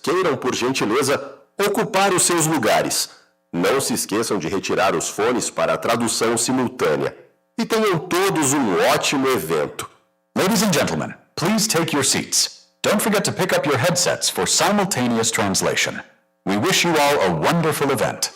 queiram, por gentileza, ocupar os seus lugares. Não se esqueçam de retirar os fones para a tradução simultânea. E tenham todos um ótimo evento. Ladies and gentlemen, please take your seats. Don't forget to pick up your headsets for simultaneous translation. We wish you all a wonderful event.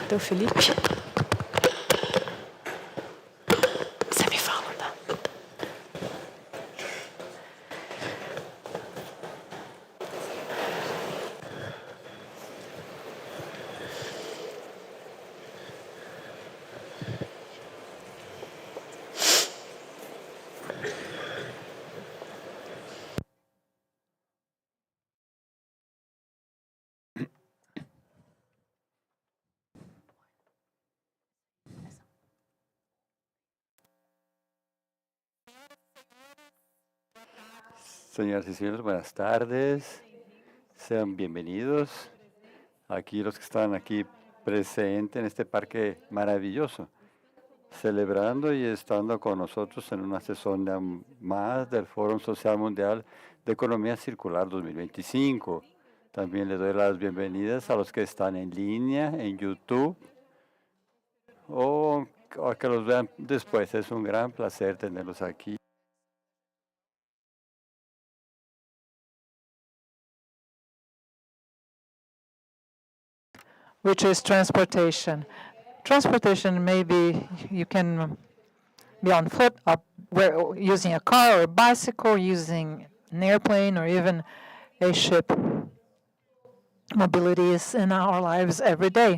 Então, Felipe, você me fala, tá? Señoras y señores, buenas tardes. Sean bienvenidos. Aquí los que están aquí presentes en este parque maravilloso, celebrando y estando con nosotros en una sesión más del Foro Social Mundial de Economía Circular 2025. También les doy las bienvenidas a los que están en línea, en YouTube, o que los vean después. Es un gran placer tenerlos aquí. Which is transportation. Transportation, maybe you can be on foot, or using a car or a bicycle, using an airplane or even a ship. Mobility is in our lives every day.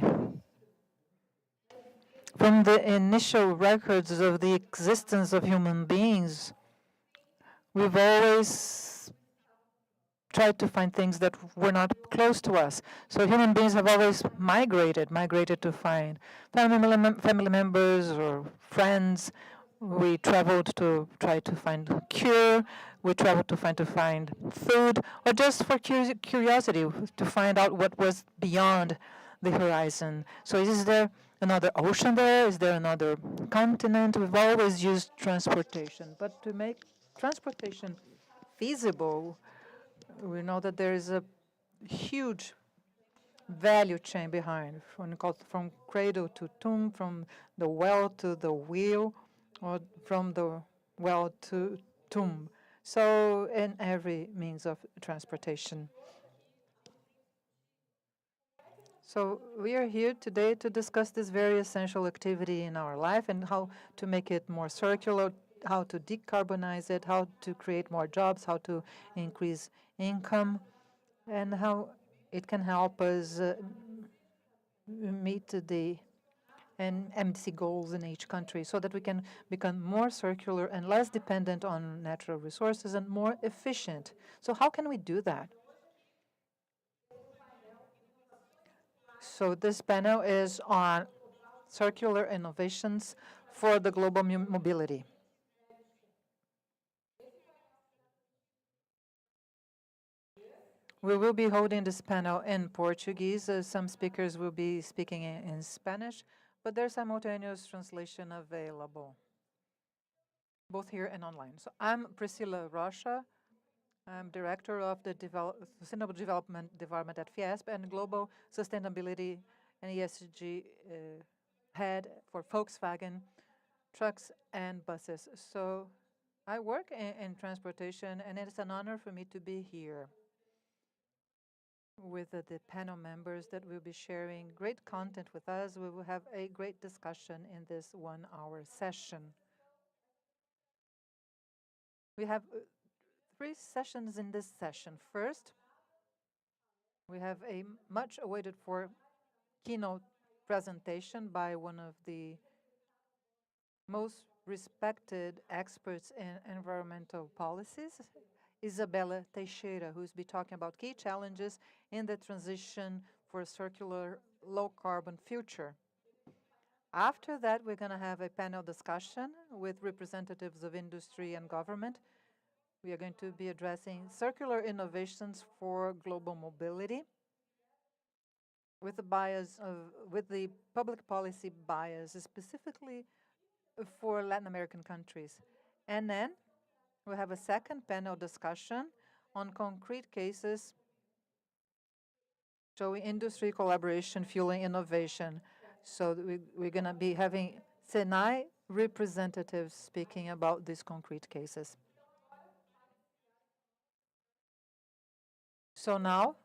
From the initial records of the existence of human beings, we've always tried to find things that were not close to us. So human beings have always migrated to find family members or friends. We traveled to try to find a cure. We traveled to find food, or just for curiosity, to find out what was beyond the horizon. So is there another ocean there? Is there another continent? We've always used transportation. But to make transportation feasible, we know that there is a huge value chain behind, from cradle to tomb, from the well to the wheel, or from the well to tomb. So in every means of transportation. So we are here today to discuss this very essential activity in our life and how to make it more circular, how to decarbonize it, how to create more jobs, how to increase income, and how it can help us meet the NDC goals in each country so that we can become more circular and less dependent on natural resources and more efficient. So how can we do that? So this panel is on circular innovations for the global mobility. We will be holding this panel in Portuguese. Some speakers will be speaking in Spanish, but there's simultaneous translation available, both here and online. So I'm Priscila Rocha. I'm Director of the Sustainable Development Department at Fiesp and Global Sustainability and ESG Head for Volkswagen Trucks and Buses. So I work in transportation, and it's an honor for me to be here with the panel members that will be sharing great content with us. We will have a great discussion in this 1-hour session. We have 3 sessions in this session. First, we have a much awaited for keynote presentation by one of the most respected experts in environmental policies, Isabella Teixeira, who's be talking about key challenges in the transition for a circular, low-carbon future. After that, we're going to have a panel discussion with representatives of industry and government. We are going to be addressing circular innovations for global mobility with the public policy bias, specifically for Latin American countries. And then we have a second panel discussion on concrete cases showing industry collaboration fueling innovation. So we're going to be having Senai representatives speaking about these concrete cases. So now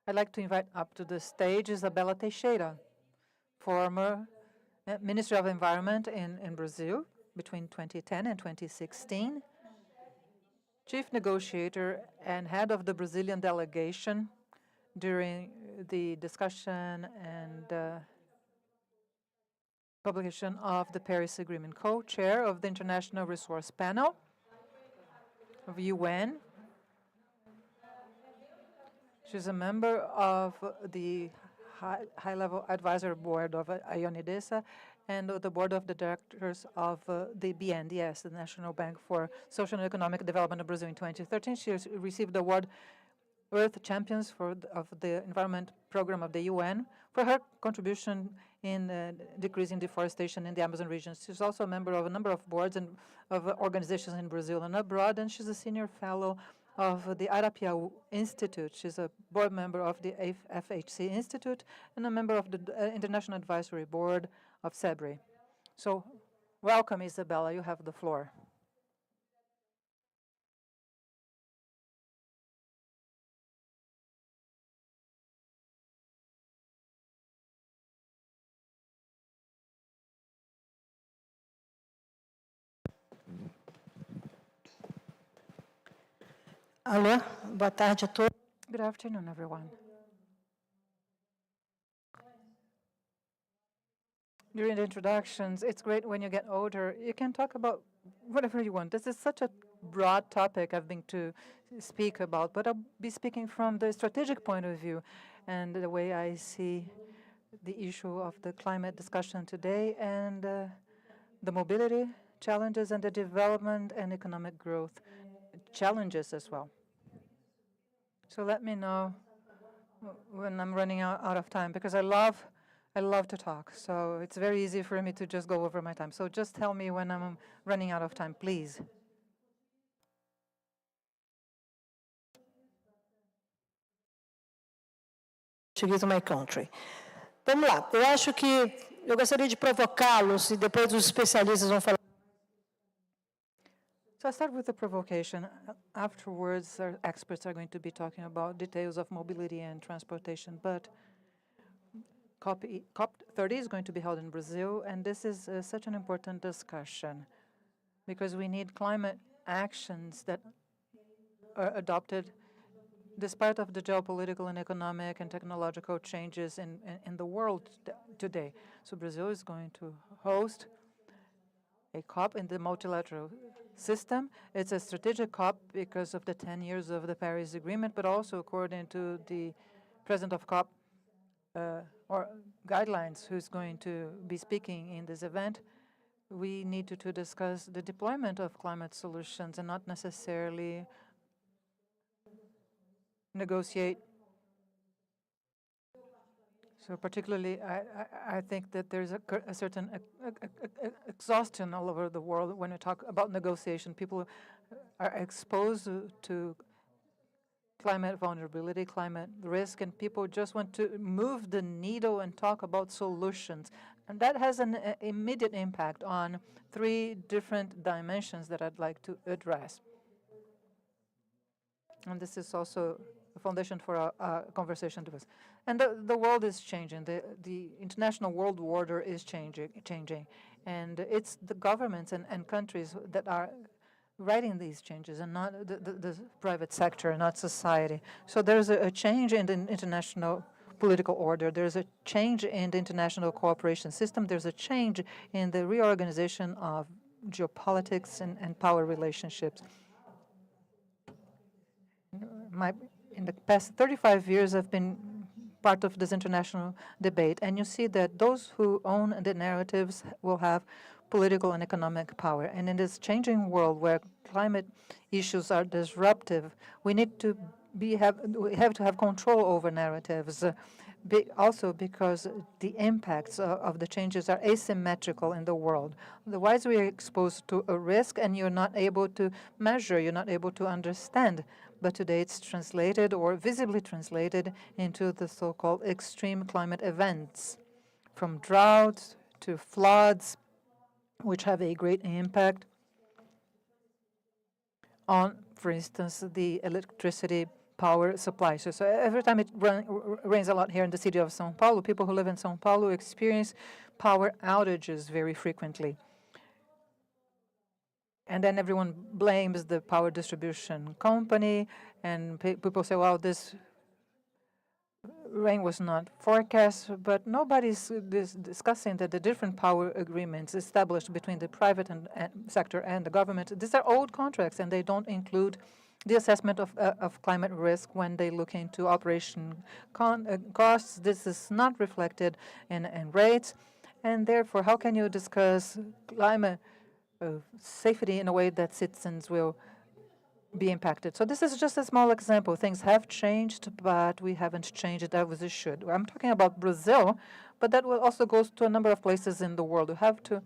I'd like to invite up to the stage Isabella Teixeira, former Ministry of Environment in Brazil between 2010 and 2016, chief negotiator and head of the Brazilian delegation during the discussion and publication of the Paris Agreement, co-chair of the International Resource Panel of UN. She's a member of the high-level advisory board of IONIDESA and the board of the directors of the BNDES, the National Bank for Social and Economic Development of Brazil. In 2013, she received the award Earth Champions of the Environment Program of the UN for her contribution in decreasing deforestation in the Amazon region. She's also a member of a number of boards and of organizations in Brazil and abroad, and she's a senior fellow of the Arapiau Institute. She's a board member of the FHC Institute and a member of the International Advisory Board of SEBRE. So welcome, Isabella. You have the floor. Alô, boa tarde a todos. Good afternoon, everyone. During the introductions, it's great when you get older, you can talk about whatever you want. This is such a broad topic I've been to speak about, but I'll be speaking from the strategic point of view and the way I see the issue of the climate discussion today and the mobility challenges and the development and economic growth challenges as well. So let me know when I'm running out of time, because I love to talk. So it's very easy for me to just go over my time. So just tell me when I'm running out of time, please. Português my country. Vamos lá. Eu acho que eu gostaria de provocá-los e depois os especialistas vão falar. So I start with the provocation. Afterwards, our experts are going to be talking about details of mobility and transportation. But COP30 is going to be held in Brazil, and this is such an important discussion because we need climate actions that are adopted despite of the geopolitical and economic and technological changes in the world today. So Brazil is going to host a COP in the multilateral system. It's a strategic COP because of the 10 years of the Paris Agreement, but also according to the president of COP or guidelines who's going to be speaking in this event, we need to discuss the deployment of climate solutions and not necessarily negotiate. So particularly, I think that there's a certain exhaustion all over the world when we talk about negotiation. People are exposed to climate vulnerability, climate risk, and people just want to move the needle and talk about solutions. And that has an immediate impact on 3 different dimensions that I'd like to address. And this is also a foundation for our conversation to us. And the world is changing. The international world order is changing. And it's the governments and countries that are writing these changes and not the private sector, not society. So there's a change in the international political order. There's a change in the international cooperation system. There's a change in the reorganization of geopolitics and power relationships. In the past 35 years, I've been part of this international debate, and you see that those who own the narratives will have political and economic power. And in this changing world where climate issues are disruptive, we need to have to have control over narratives. Also because the impacts of the changes are asymmetrical in the world. Otherwise, we are exposed to a risk, and you're not able to measure, you're not able to understand. But today it's translated or visibly translated into the so-called extreme climate events, from droughts to floods, which have a great impact on, for instance, the electricity power supply. So every time it rains a lot here in the city of São Paulo, people who live in São Paulo experience power outages very frequently. And then everyone blames the power distribution company, and people say, well, this rain was not forecast, but nobody's discussing that the different power agreements established between the private sector and the government, these are old contracts, and they don't include the assessment of climate risk when they look into operation costs. This is not reflected in rates, and therefore, how can you discuss climate safety in a way that citizens will be impacted? So this is just a small example. Things have changed, but we haven't changed it as we should. I'm talking about Brazil, but that will also goes to a number of places in the world. We have to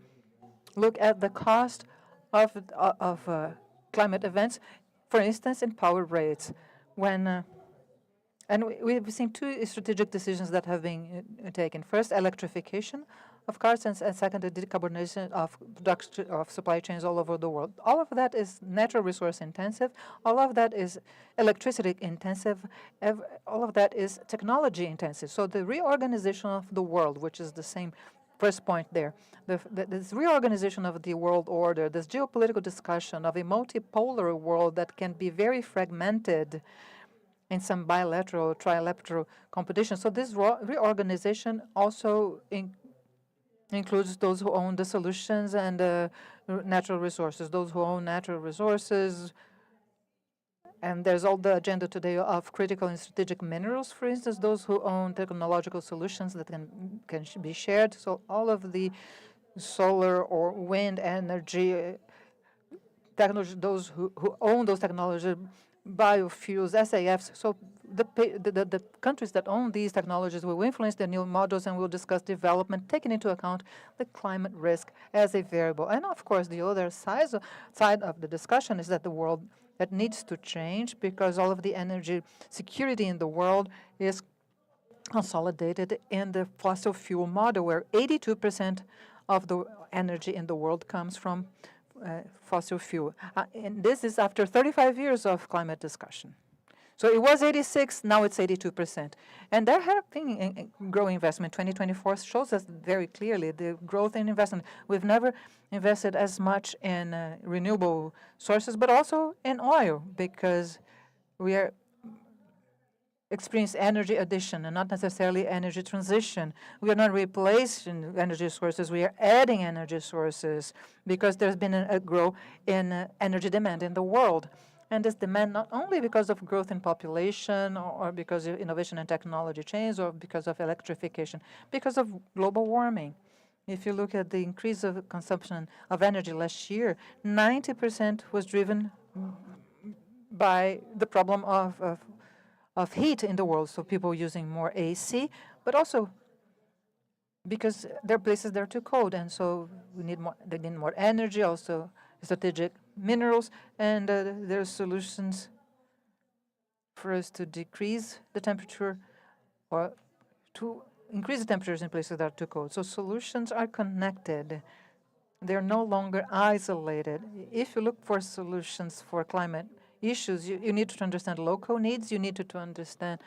look at the cost of climate events, for instance, in power rates. When and we've seen two strategic decisions that have been taken. First, electrification of cars, and second, the decarbonization of production of supply chains all over the world. All of that is natural resource intensive. All of that is electricity intensive. All of that is technology intensive. So the reorganization of the world, which is the same first point there, this reorganization of the world order, this geopolitical discussion of a multipolar world that can be very fragmented in some bilateral, trilateral competition. So this reorganization also includes those who own the solutions and natural resources, those who own natural resources. And there's all the agenda today of critical and strategic minerals, for instance, those who own technological solutions that can be shared. So all of the solar or wind energy technology, those who own those technologies, biofuels, SAFs. So the countries that own these technologies will influence the new models, and we'll discuss development, taking into account the climate risk as a variable. And of course, the other side of the discussion is that the world that needs to change, because all of the energy security in the world is consolidated in the fossil fuel model, where 82% of the energy in the world comes from fossil fuel. And this is after 35 years of climate discussion. So it was 86, now it's 82%. And there have been growing investment. 2024 shows us very clearly the growth in investment. We've never invested as much in renewable sources, but also in oil, because we are experience energy addition and not necessarily energy transition. We are not replacing energy sources, we are adding energy sources, because there's been a growth in energy demand in the world. And this demand not only because of growth in population or because of innovation and technology change or because of electrification, because of global warming. If you look at the increase of consumption of energy last year, 90% was driven by the problem of heat in the world, so people using more AC, but also because there are places that are too cold, and so they need more energy, also strategic minerals, and there are solutions for us to decrease the temperature or to increase the temperatures in places that are too cold. So solutions are connected. They're no longer isolated. If you look for solutions for climate issues, you need to understand local needs, you need to understand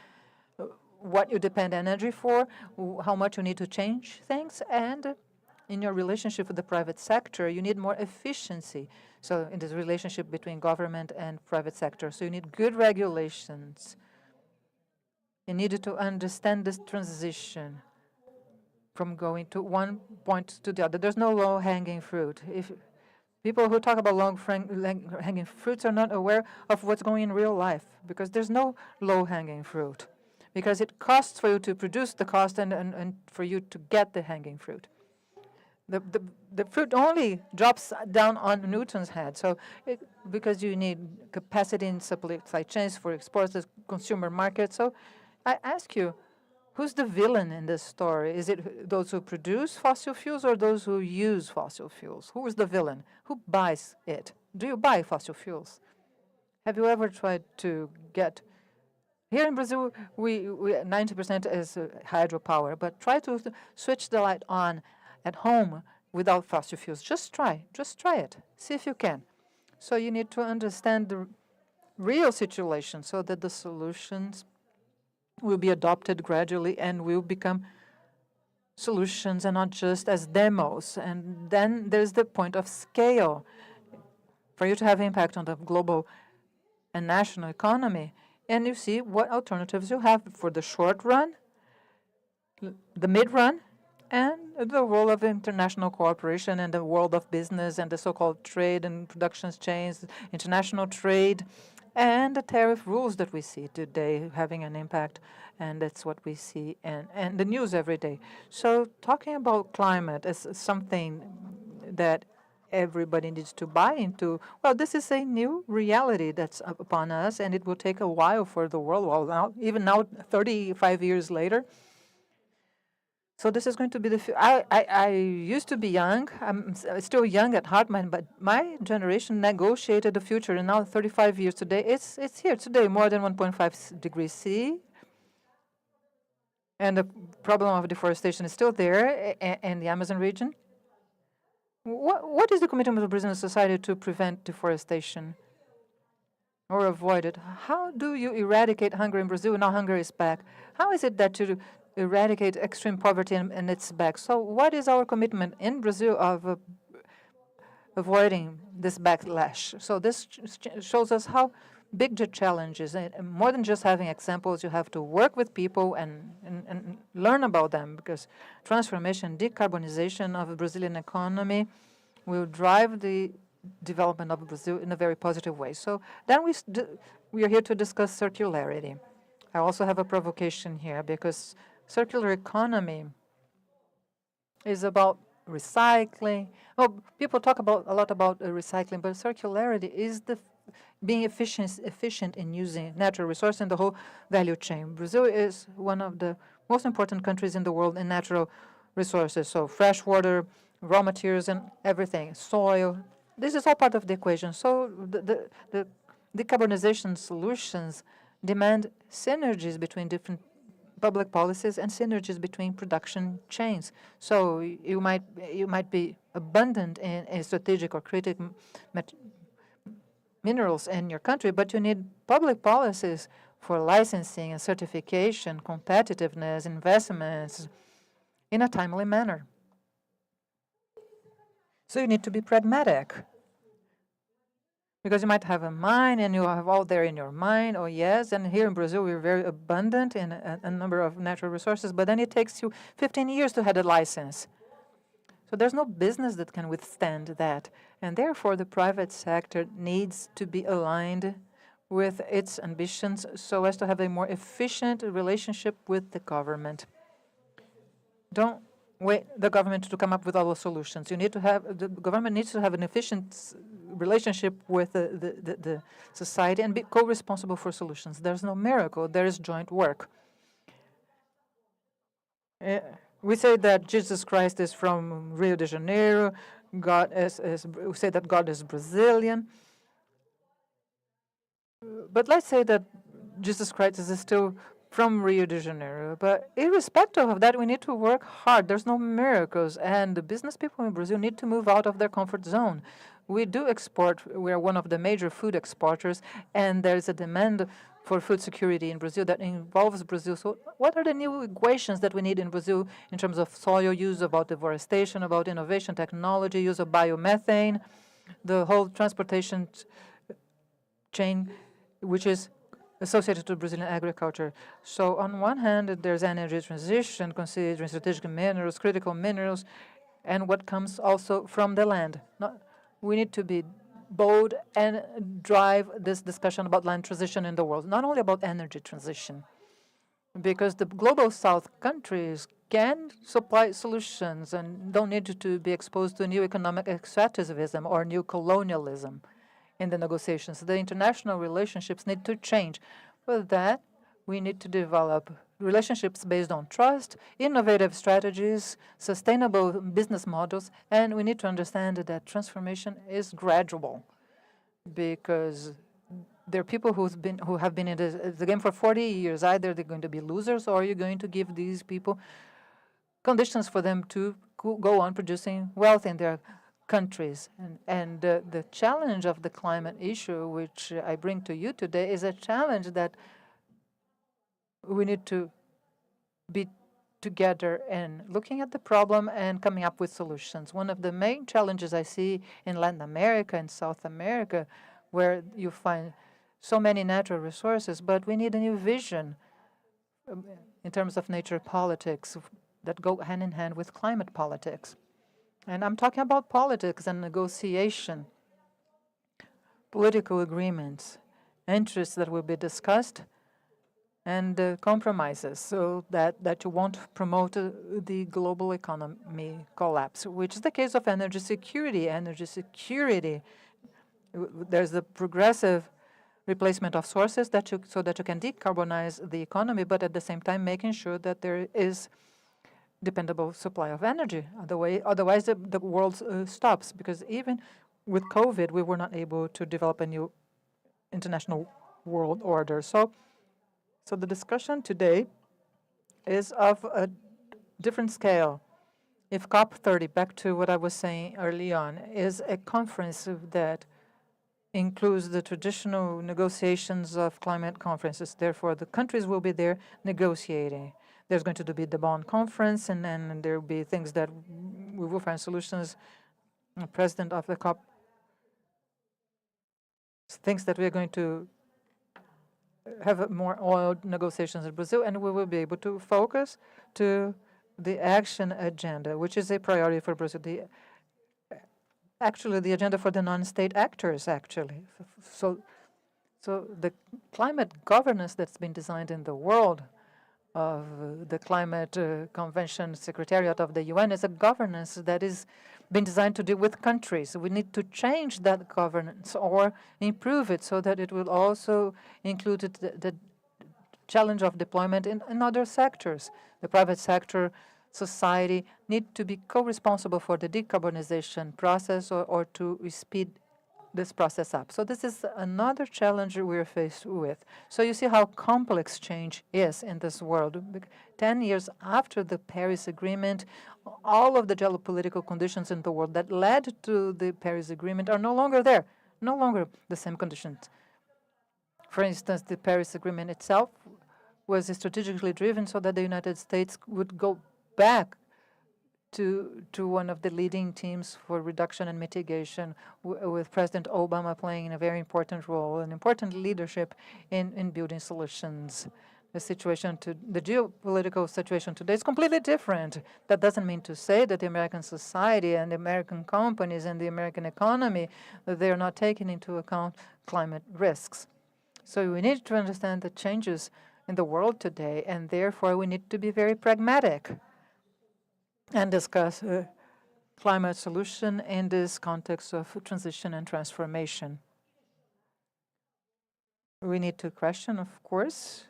what you depend energy for, how much you need to change things, and in your relationship with the private sector, you need more efficiency. So in this relationship between government and private sector, so you need good regulations. You need to understand this transition from going to one point to the other. There's no low-hanging fruit. If people who talk about low-hanging fruits are not aware of what's going in real life, because there's no low-hanging fruit, because it costs for you to produce the cost and for you to get the hanging fruit. The fruit only drops down on Newton's head. So because you need capacity in supply chains for exports, the consumer market. So I ask you, who's the villain in this story? Is it those who produce fossil fuels or those who use fossil fuels? Who is the villain? Who buys it? Do you buy fossil fuels? Have you ever tried to get... Here in Brazil, we 90% is hydropower, but try to switch the light on at home without fossil fuels. Just try it. See if you can. So you need to understand real situation so that the solutions will be adopted gradually and will become solutions and not just as demos. And then there's the point of scale. For you to have impact on the global and national economy, and you see what alternatives you have for the short run, the mid-run, and the role of international cooperation and the world of business and the so-called trade and production chains, international trade, and the tariff rules that we see today having an impact, and that's what we see and the news every day. So talking about climate as something that everybody needs to buy into, well, this is a new reality that's upon us, and it will take a while for the world, well, now, even now, 35 years later. So this is going to be the. I used to be young. I'm still young at heart, but my generation negotiated the future, and now 35 years today, it's here today, more than 1.5 degrees C. And the problem of deforestation is still there in the Amazon region. What is the commitment of Brazilian society to prevent deforestation or avoid it? How do you eradicate hunger in Brazil? Now hunger is back. How is it that you eradicate extreme poverty and it's back? So what is our commitment in Brazil of avoiding this backlash? So this shows us how big the challenge is. And more than just having examples, you have to work with people and learn about them, because transformation, decarbonization of the Brazilian economy will drive the development of Brazil in a very positive way. So then we are here to discuss circularity. I also have a provocation here, because circular economy is about recycling. Oh, people talk a lot about recycling, but circularity is being efficient in using natural resources in the whole value chain. Brazil is one of the most important countries in the world in natural resources, so fresh water, raw materials, and everything, soil. This is all part of the equation. So the decarbonization solutions demand synergies between different public policies and synergies between production chains. So you might be abundant in strategic or critical minerals in your country, but you need public policies for licensing and certification, competitiveness, investments in a timely manner. So you need to be pragmatic, because you might have a mine and you have all there in your mind, oh yes, and here in Brazil we're very abundant in a number of natural resources, but then it takes you 15 years to have a license. So there's no business that can withstand that. And therefore, the private sector needs to be aligned with its ambitions so as to have a more efficient relationship with the government. Don't wait the government to come up with all the solutions. The government needs to have an efficient relationship with the society and be co-responsible for solutions. There's no miracle. There is joint work. We say that Jesus Christ is from Rio de Janeiro. We say that God is Brazilian. But let's say that Jesus Christ is still from Rio de Janeiro. But irrespective of that, we need to work hard. There's no miracles. And the business people in Brazil need to move out of their comfort zone. We do export. We are one of the major food exporters, and there's a demand for food security in Brazil that involves Brazil. So what are the new equations that we need in Brazil in terms of soil use, about deforestation, about innovation, technology, use of biomethane, the whole transportation chain, which is associated to Brazilian agriculture? So on one hand, there's energy transition, considering strategic minerals, critical minerals, and what comes also from the land. We need to be bold and drive this discussion about land transition in the world, not only about energy transition, because the global south countries can supply solutions and don't need to be exposed to new economic extractivism or new colonialism in the negotiations. The international relationships need to change. For that, we need to develop relationships based on trust, innovative strategies, sustainable business models, and we need to understand that transformation is gradual, because there are people who have been in the game for 40 years. Either they're going to be losers, or you're going to give these people conditions for them to go on producing wealth in their countries. And the challenge of the climate issue, which I bring to you today, is a challenge that we need to be together and looking at the problem and coming up with solutions. One of the main challenges I see in Latin America and South America, where you find so many natural resources, but we need a new vision in terms of nature politics that go hand in hand with climate politics. And I'm talking about politics and negotiation, political agreements, interests that will be discussed, and compromises, so that you won't promote the global economy collapse, which is the case of energy security. Energy security, there's the progressive replacement of sources so that you can decarbonize the economy, but at the same time making sure that there is dependable supply of energy. Otherwise, the world stops, because even with COVID, we were not able to develop a new international world order. So the discussion today is of a different scale. If COP30, back to what I was saying early on, is a conference that includes the traditional negotiations of climate conferences, therefore the countries will be there negotiating. There's going to be the Bonn conference, and then there will be things that we will find solutions. The president of the COP thinks that we're going to have more oil negotiations in Brazil, and we will be able to focus to the action agenda, which is a priority for Brazil. Actually, the agenda for the non-state actors, actually. So the climate governance that's been designed in the world of the Climate Convention Secretariat of the UN is a governance that is been designed to deal with countries. We need to change that governance or improve it so that it will also include the challenge of deployment in other sectors. The private sector, society need to be co-responsible for the decarbonization process or to speed this process up. So this is another challenge we're faced with. So you see how complex change is in this world. 10 years after the Paris Agreement, all of the geopolitical conditions in the world that led to the Paris Agreement are no longer there, no longer the same conditions. For instance, the Paris Agreement itself was strategically driven so that the United States would go back to one of the leading teams for reduction and mitigation, with President Obama playing a very important role, an important leadership in building solutions. The geopolitical situation today is completely different. That doesn't mean to say that the American society and the American companies and the American economy, that they are not taking into account climate risks. So we need to understand the changes in the world today, and therefore we need to be very pragmatic and discuss climate solution in this context of transition and transformation. We need to question, of course.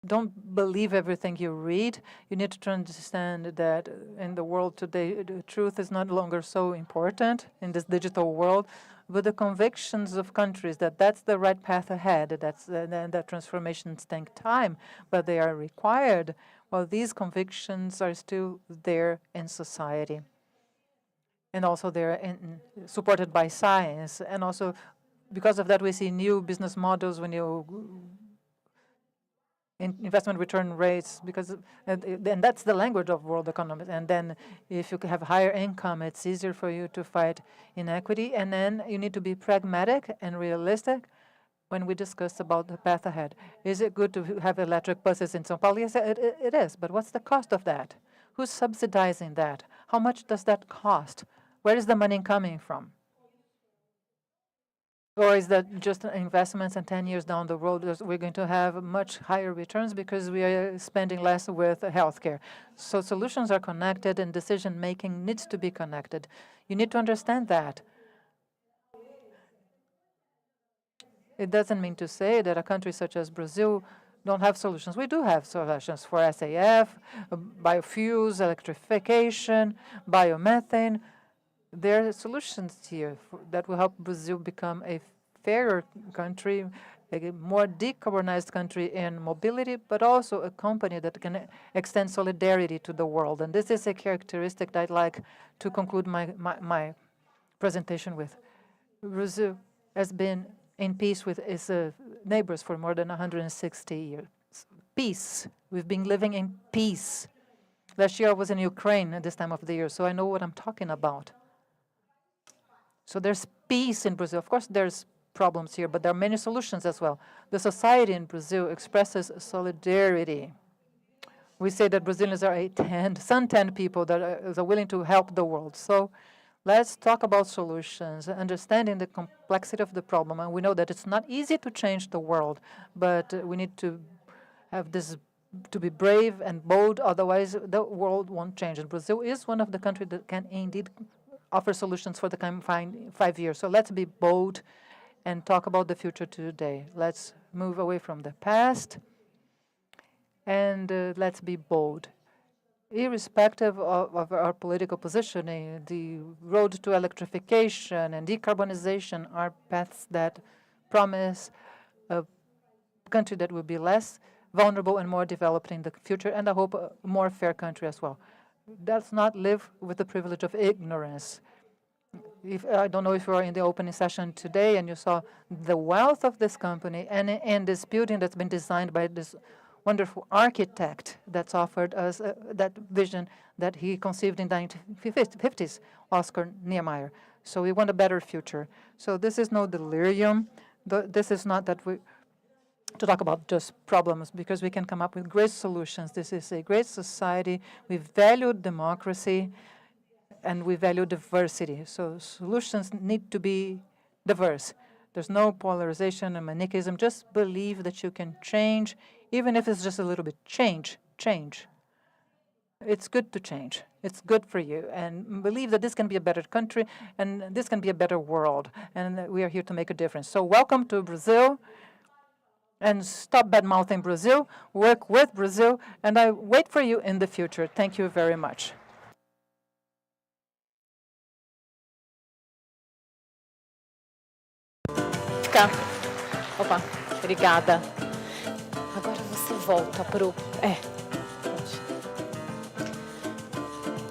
Don't believe everything you read. You need to understand that in the world today, the truth is not longer so important in this digital world, but the convictions of countries that that's the right path ahead, that transformations take time, but they are required. Well, these convictions are still there in society. And also they're supported by science. And also because of that, we see new business models, when you investment return rates, and that's the language of world economy. And then if you have higher income, it's easier for you to fight inequity. And then you need to be pragmatic and realistic when we discuss about the path ahead. Is it good to have electric buses in São Paulo? Yes, it is. But what's the cost of that? Who's subsidizing that? How much does that cost? Where is the money coming from? Or is that just investments, and 10 years down the road, we're going to have much higher returns because we are spending less with healthcare? So solutions are connected, and decision-making needs to be connected. You need to understand that. It doesn't mean to say that a country such as Brazil don't have solutions. We do have solutions for SAF, biofuels, electrification, biomethane. There are solutions here that will help Brazil become a fairer country, a more decarbonized country in mobility, but also a company that can extend solidarity to the world. And this is a characteristic that I'd like to conclude my presentation with. Brazil has been in peace with its neighbors for more than 160 years. Peace. We've been living in peace. Last year I was in Ukraine at this time of the year, so I know what I'm talking about. So there's peace in Brazil. Of course, there's problems here, but there are many solutions as well. The society in Brazil expresses solidarity. We say that Brazilians are sun-tanned people that are willing to help the world. So let's talk about solutions, understanding the complexity of the problem. And we know that it's not easy to change the world, but we need to have this, to be brave and bold, otherwise the world won't change. And Brazil is one of the countries that can indeed offer solutions for the coming 5 years. So let's be bold and talk about the future today. Let's move away from the past and let's be bold. Irrespective of our political positioning, the road to electrification and decarbonization are paths that promise a country that will be less vulnerable and more developed in the future, and I hope a more fair country as well. Let's not live with the privilege of ignorance. I don't know if you were in the opening session today and you saw the wealth of this company and this building that's been designed by this wonderful architect that's offered us that vision that he conceived in the 1950s, Oscar Niemeyer. So we want a better future. So this is no delirium. This is not that we to talk about just problems, because we can come up with great solutions. This is a great society. We value democracy and we value diversity. So solutions need to be diverse. There's no polarization and manichaeism. Just believe that you can change, even if it's just a little bit. Change. It's good to change. It's good for you. And believe that this can be a better country and this can be a better world. And we are here to make a difference. So welcome to Brazil. And stop bad-mouthing Brazil, work with Brazil, and I wait for you in the future. Thank you very much. Opa, obrigada. Agora você volta pro...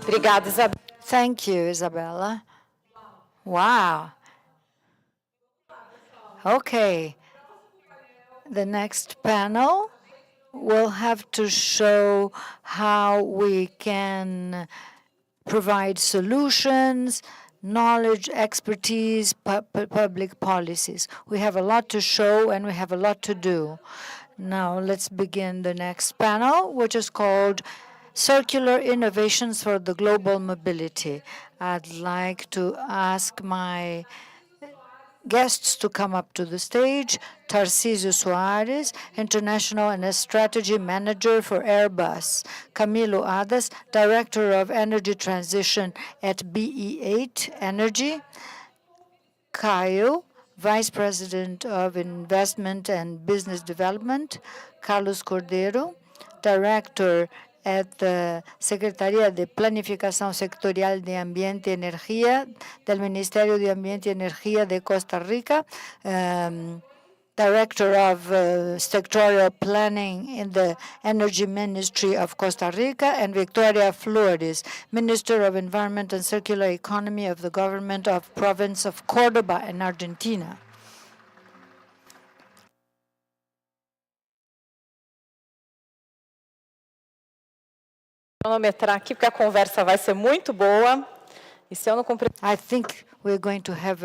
Obrigada, Isabela. Thank you, Isabella. Wow. Okay. The next panel will have to show how we can provide solutions, knowledge, expertise, public policies. We have a lot to show and we have a lot to do. Now let's begin the next panel, which is called Circular Innovations for the Global Mobility. I'd like to ask my guests to come up to the stage. Tarcísio Soares, International and Strategy Manager for Airbus. Camilo Adas, Director of Energy Transition at BE8 Energy. Caio, Vice President of Investment and Business Development. Carlos Cordeiro, Director at the Secretaría de Planificación Sectorial de Ambiente y Energía del Ministerio de Ambiente y Energía de Costa Rica, Director of Sectorial Planning in the Energy Ministry of Costa Rica, and Victoria Flores, Minister of Environment and Circular Economy of the Government of Province of Córdoba in Argentina. Cronometrar aqui, porque a conversa vai ser muito boa. E se eu não cumprir... I think we're going to have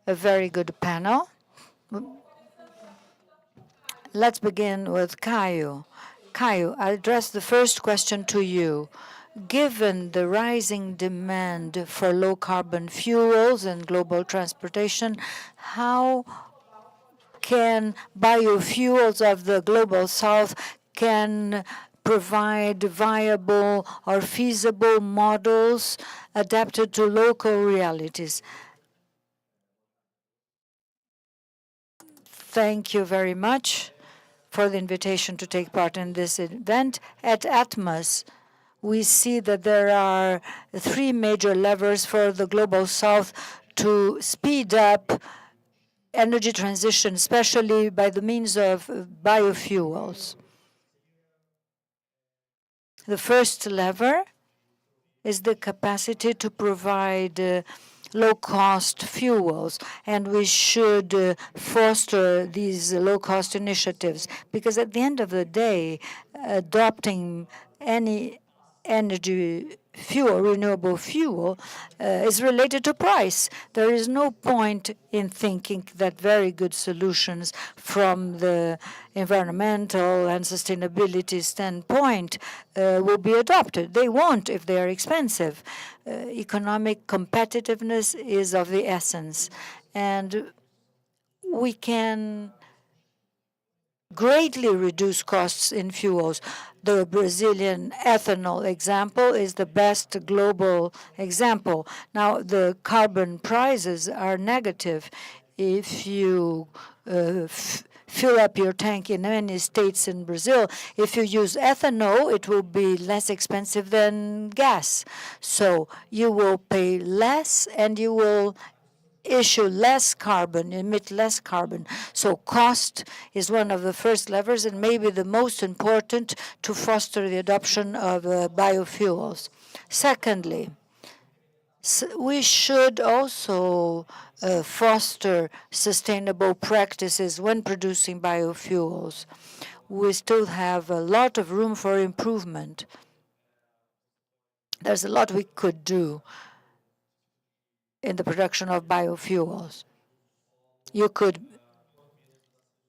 a very good panel. Let's begin with Caio. Caio, I'll address the first question to you. Given the rising demand for low-carbon fuels and global transportation, how can biofuels of the Global South can provide viable or feasible models adapted to local realities? Thank you very much for the invitation to take part in this event. At Atmos, we see that there are 3 major levers for the Global South to speed up energy transition, especially by the means of biofuels. The first lever is the capacity to provide low-cost fuels, and we should foster these low-cost initiatives, because at the end of the day, adopting any energy fuel, renewable fuel, is related to price. There is no point in thinking that very good solutions from the environmental and sustainability standpoint will be adopted. They won't if they are expensive. Economic competitiveness is of the essence, and we can greatly reduce costs in fuels. The Brazilian ethanol example is the best global example. Now, the carbon prices are negative. If you fill up your tank in many states in Brazil, if you use ethanol, it will be less expensive than gas. So you will pay less and you will issue less carbon, emit less carbon. So cost is one of the first levers and maybe the most important to foster the adoption of biofuels. Secondly, we should also foster sustainable practices when producing biofuels. We still have a lot of room for improvement. There's a lot we could do in the production of biofuels. You could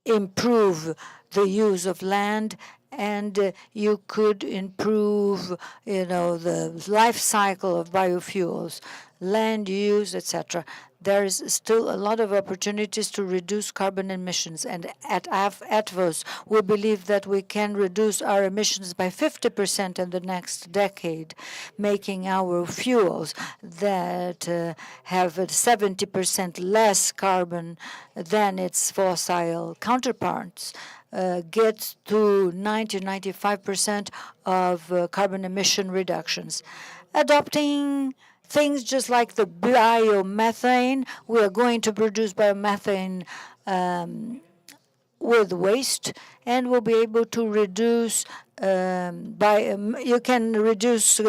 improve the use of land, and you could improve, the life cycle of biofuels, land use, etc. There is still a lot of opportunities to reduce carbon emissions, and at ATVOS, we believe that we can reduce our emissions by 50% in the next decade, making our fuels that have 70% less carbon than its fossil counterparts get to 90-95% of carbon emission reductions. Adopting things just like the biomethane, we are going to produce biomethane with waste, and we'll be able to reduce you can reduce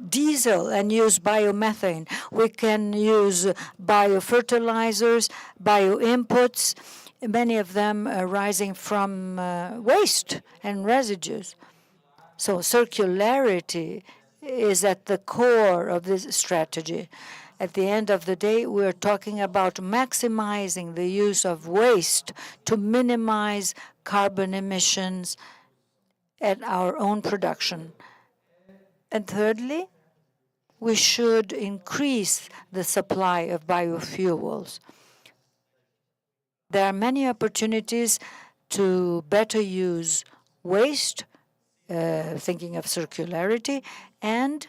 diesel and use biomethane. We can use biofertilizers, bioinputs, many of them arising from waste and residues. So circularity is at the core of this strategy. At the end of the day, we're talking about maximizing the use of waste to minimize carbon emissions at our own production. And thirdly, we should increase the supply of biofuels. There are many opportunities to better use waste, thinking of circularity, and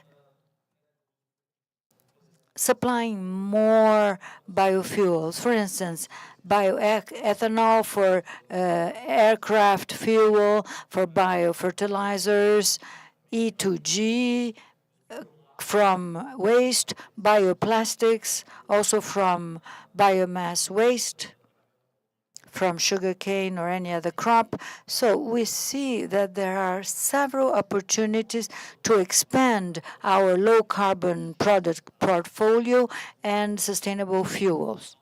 supplying more biofuels. For instance, bioethanol for aircraft fuel, for biofertilizers, E2G from waste, bioplastics, also from biomass waste, from sugarcane or any other crop. So we see that there are several opportunities to expand our low-carbon product portfolio and sustainable fuels.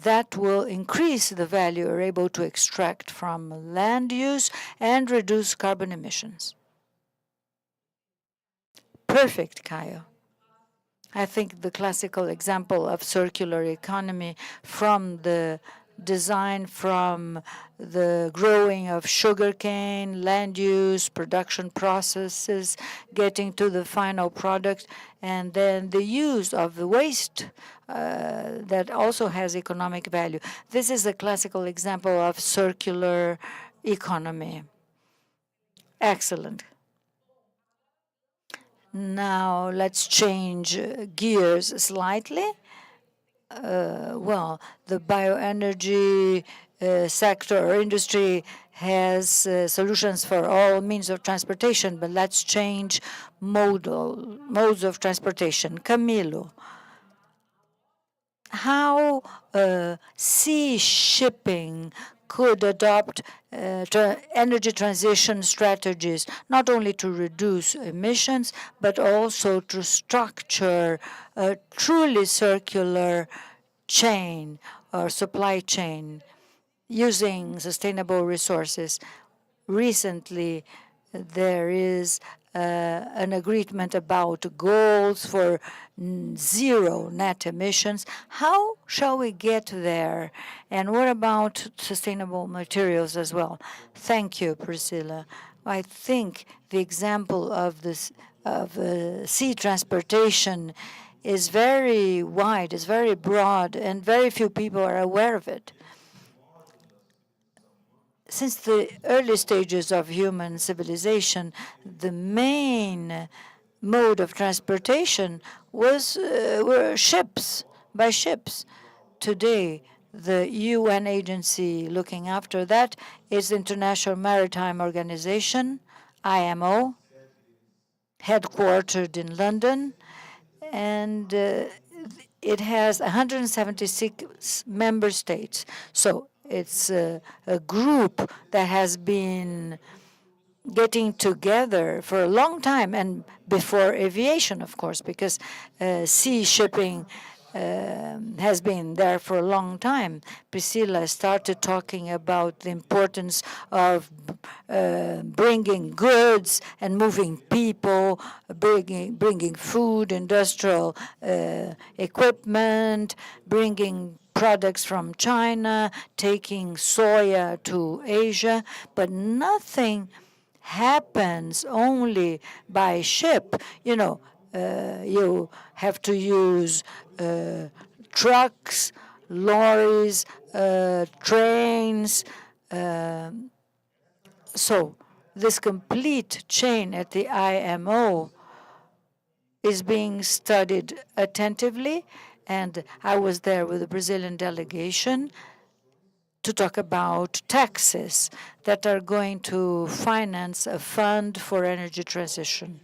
That will increase the value we're able to extract from land use and reduce carbon emissions. Perfect, Caio. I think the classical example of circular economy from the design from the growing of sugarcane, land use, production processes, getting to the final product, and then the use of the waste that also has economic value. This is a classical example of circular economy. Excellent. Now let's change gears slightly. Well, the bioenergy sector or industry has solutions for all means of transportation, but let's change modes of transportation. Camilo, how sea shipping could adopt energy transition strategies, not only to reduce emissions, but also to structure a truly circular chain or supply chain using sustainable resources. Recently, there is an agreement about goals for zero net emissions. How shall we get there? And what about sustainable materials as well? Thank you, Priscilla. I think the example of this sea transportation is very wide, is very broad, and very few people are aware of it. Since the early stages of human civilization, the main mode of transportation were ships, by ships. Today, the UN agency looking after that is the International Maritime Organization, IMO, headquartered in London, and it has 176 member states. So it's a group that has been getting together for a long time, and before aviation, of course, because sea shipping has been there for a long time. Priscilla started talking about the importance of bringing goods and moving people, bringing food, industrial equipment, bringing products from China, taking soya to Asia, but nothing happens only by ship. You have to use trucks, lorries, trains. So this complete chain at the IMO is being studied attentively, and I was there with the Brazilian delegation to talk about taxes that are going to finance a fund for energy transition.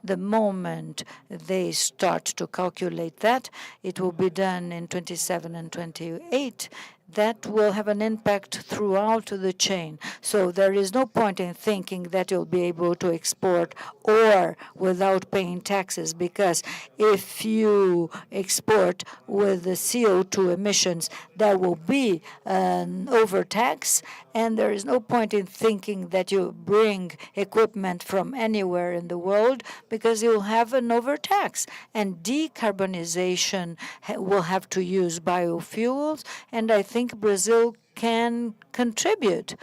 The moment they start to calculate that, it will be done in 27 and 28, that will have an impact throughout the chain. So there is no point in thinking that you'll be able to export ore without paying taxes, because if you export with the CO2 emissions, there will be an overtax, and there is no point in thinking that you bring equipment from anywhere in the world, because you'll have an overtax. And decarbonization will have to use biofuels, and I think Brazil can contribute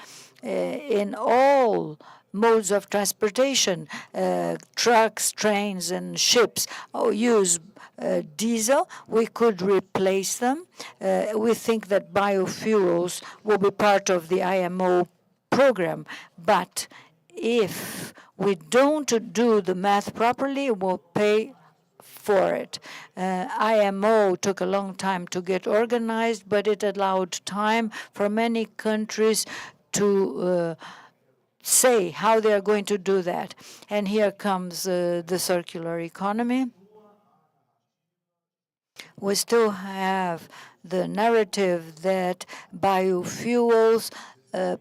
in all modes of transportation. Trucks, trains, and ships use diesel. We could replace them. We think that biofuels will be part of the IMO program, but if we don't do the math properly, we'll pay for it. IMO took a long time to get organized, but it allowed time for many countries to say how they are going to do that. And here comes the circular economy. We still have the narrative that biofuels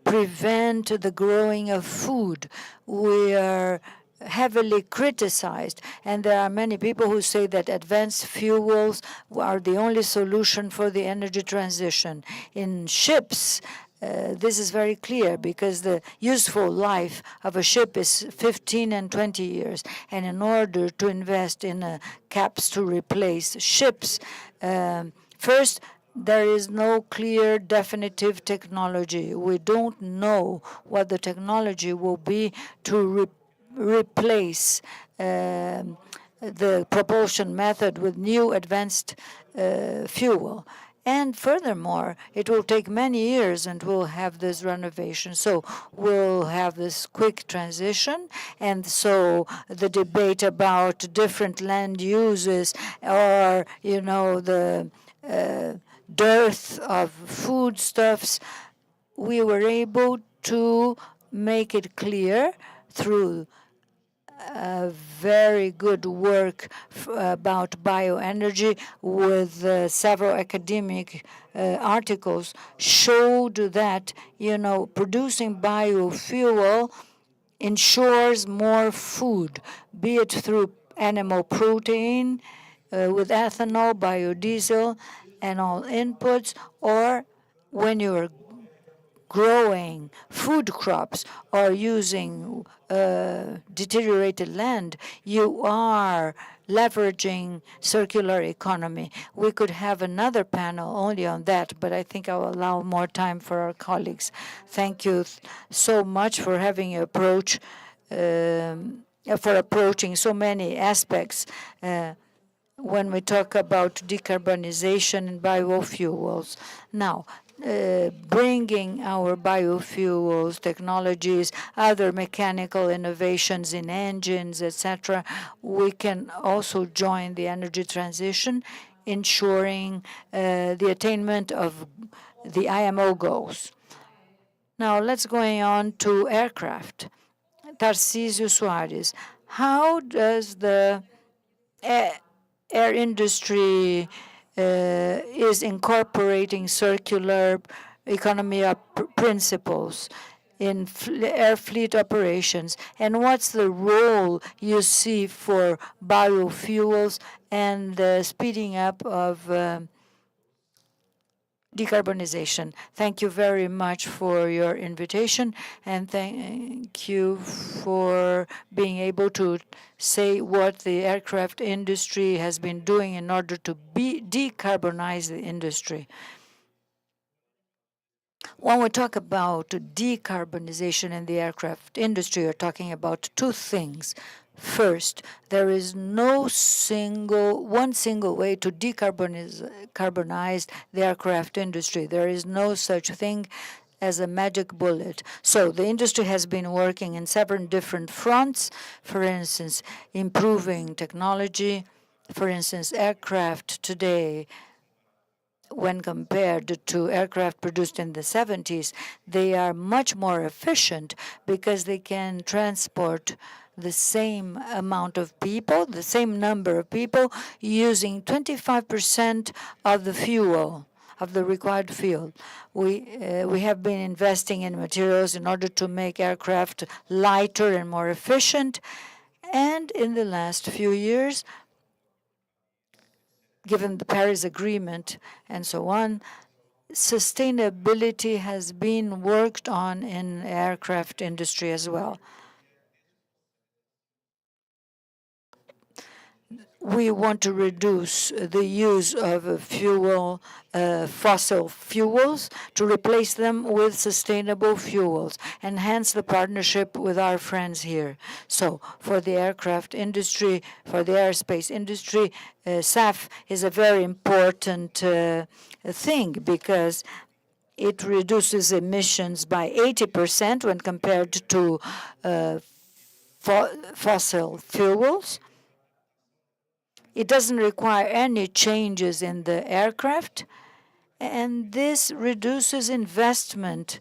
prevent the growing of food. We are heavily criticized, and there are many people who say that advanced fuels are the only solution for the energy transition. In ships, this is very clear, because the useful life of a ship is 15 and 20 years. And in order to invest in caps to replace ships, first, there is no clear definitive technology. We don't know what the technology will be to replace the propulsion method with new advanced fuel. And furthermore, it will take many years, and we'll have this renovation. So we'll have this quick transition. And so the debate about different land uses, or, the dearth of foodstuffs, we were able to make it clear through very good work about bioenergy with several academic articles showed that, producing biofuel ensures more food, be it through animal protein, with ethanol, biodiesel, and all inputs, or when you're growing food crops or using deteriorated land, you are leveraging circular economy. We could have another panel only on that, but I think I'll allow more time for our colleagues. Thank you so much for having an approach, for approaching so many aspects when we talk about decarbonization and biofuels. Now, bringing our biofuels technologies, other mechanical innovations in engines, etc., we can also join the energy transition, ensuring the attainment of the IMO goals. Now, let's go on to aircraft. Tarcísio Soares, how does the air industry is incorporating circular economy principles in air fleet operations, and what's the role you see for biofuels and the speeding up of decarbonization? Thank you very much for your invitation, and thank you for being able to say what the aircraft industry has been doing in order to decarbonize the industry. When we talk about decarbonization in the aircraft industry, we're talking about two things. First, there is no one single way to decarbonize the aircraft industry. There is no such thing as a magic bullet. So the industry has been working in several different fronts, for instance, improving technology. For instance, aircraft today, when compared to aircraft produced in the 70s, they are much more efficient because they can transport the same amount of people, the same number of people, using 25% of the fuel, of the required fuel. We have been investing in materials in order to make aircraft lighter and more efficient. And in the last few years, given the Paris Agreement and so on, sustainability has been worked on in aircraft industry as well. We want to reduce the use of fossil fuels to replace them with sustainable fuels, enhance the partnership with our friends here. So for the aircraft industry, for the aerospace industry, SAF is a very important thing because it reduces emissions by 80% when compared to fossil fuels. It doesn't require any changes in the aircraft, and this reduces investment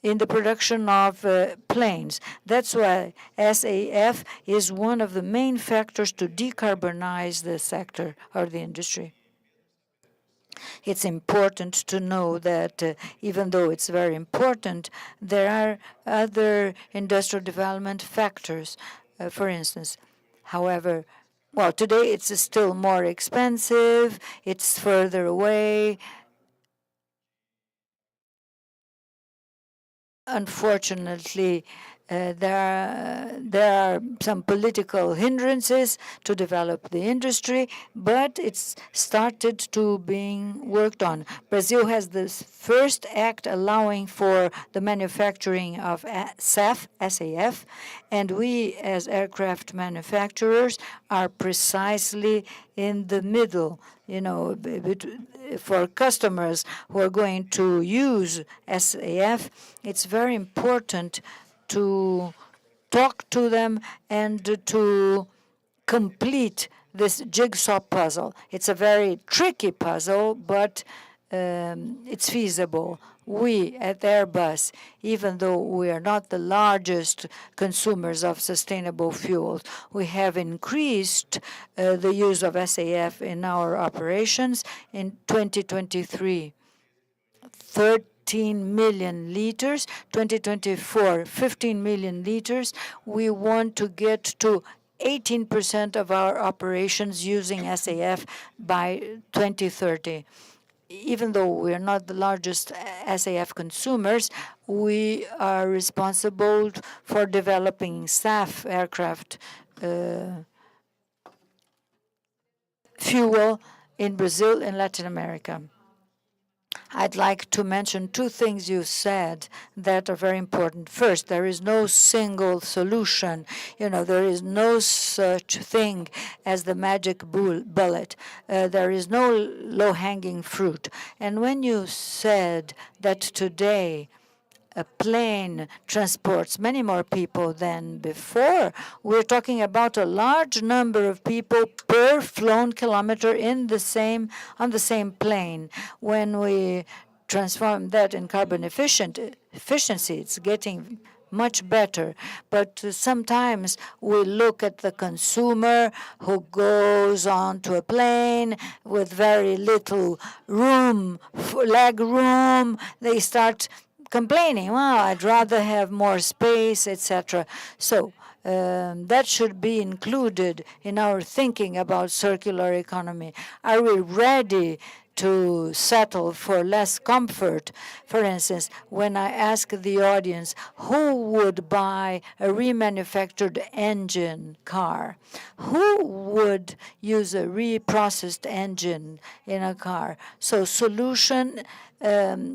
in the production of planes. That's why SAF is one of the main factors to decarbonize the sector or the industry. It's important to know that even though it's very important, there are other industrial development factors. For instance, however, well, today it's still more expensive, it's further away. Unfortunately, there are some political hindrances to develop the industry, but it's started to being worked on. Brazil has this first act allowing for the manufacturing of SAF, and we as aircraft manufacturers are precisely in the middle, for customers who are going to use SAF. It's very important to talk to them and to complete this jigsaw puzzle. It's a very tricky puzzle, but it's feasible. We at Airbus, even though we are not the largest consumers of sustainable fuels, we have increased the use of SAF in our operations. In 2023, 13 million liters, 2024, 15 million liters. We want to get to 18% of our operations using SAF by 2030. Even though we are not the largest SAF consumers, we are responsible for developing SAF aircraft fuel in Brazil and Latin America. I'd like to mention two things you said that are very important. First, there is no single solution. There is no such thing as the magic bullet. There is no low-hanging fruit. And when you said that today a plane transports many more people than before, we're talking about a large number of people per flown kilometer on the same plane. When we transform that in carbon efficiency, it's getting much better. But sometimes we look at the consumer who goes onto a plane with very little leg room. They start complaining, well, I'd rather have more space, etc. So that should be included in our thinking about circular economy. Are we ready to settle for less comfort? For instance, when I ask the audience who would buy a remanufactured engine car, who would use a reprocessed engine in a car? So solution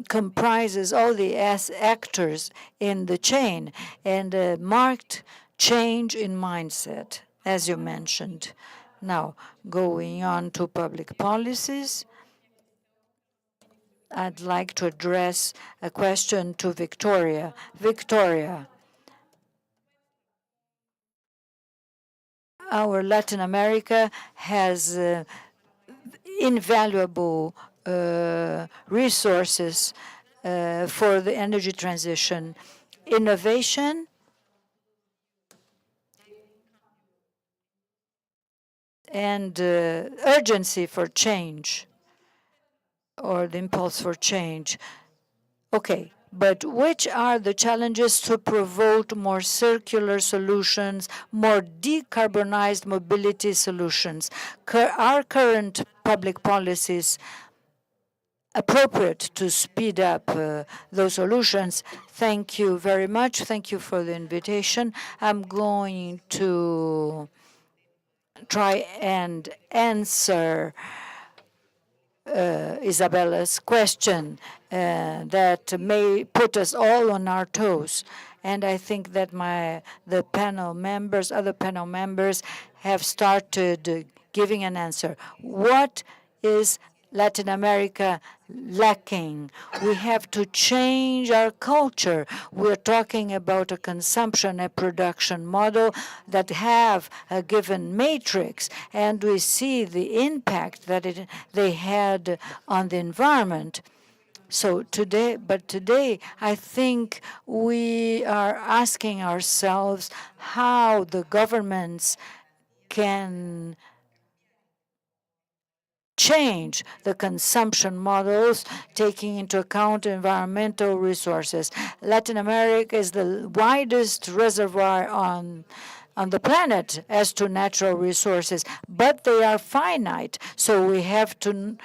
comprises all the actors in the chain and a marked change in mindset, as you mentioned. Now, going on to public policies, I'd like to address a question to Victoria. Victoria, our Latin America has invaluable resources for the energy transition, innovation, and urgency for change, or the impulse for change. Okay, but which are the challenges to promote more circular solutions, more decarbonized mobility solutions? Are current public policies appropriate to speed up those solutions? Thank you very much. Thank you for the invitation. I'm going to try and answer Isabella's question that may put us all on our toes. And I think that other panel members have started giving an answer. What is Latin America lacking? We have to change our culture. We're talking about a consumption and production model that have a given matrix, and we see the impact that they had on the environment. So today, I think we are asking ourselves how the governments can change the consumption models, taking into account environmental resources. Latin America is the widest reservoir on the planet as to natural resources, but they are finite, so we have to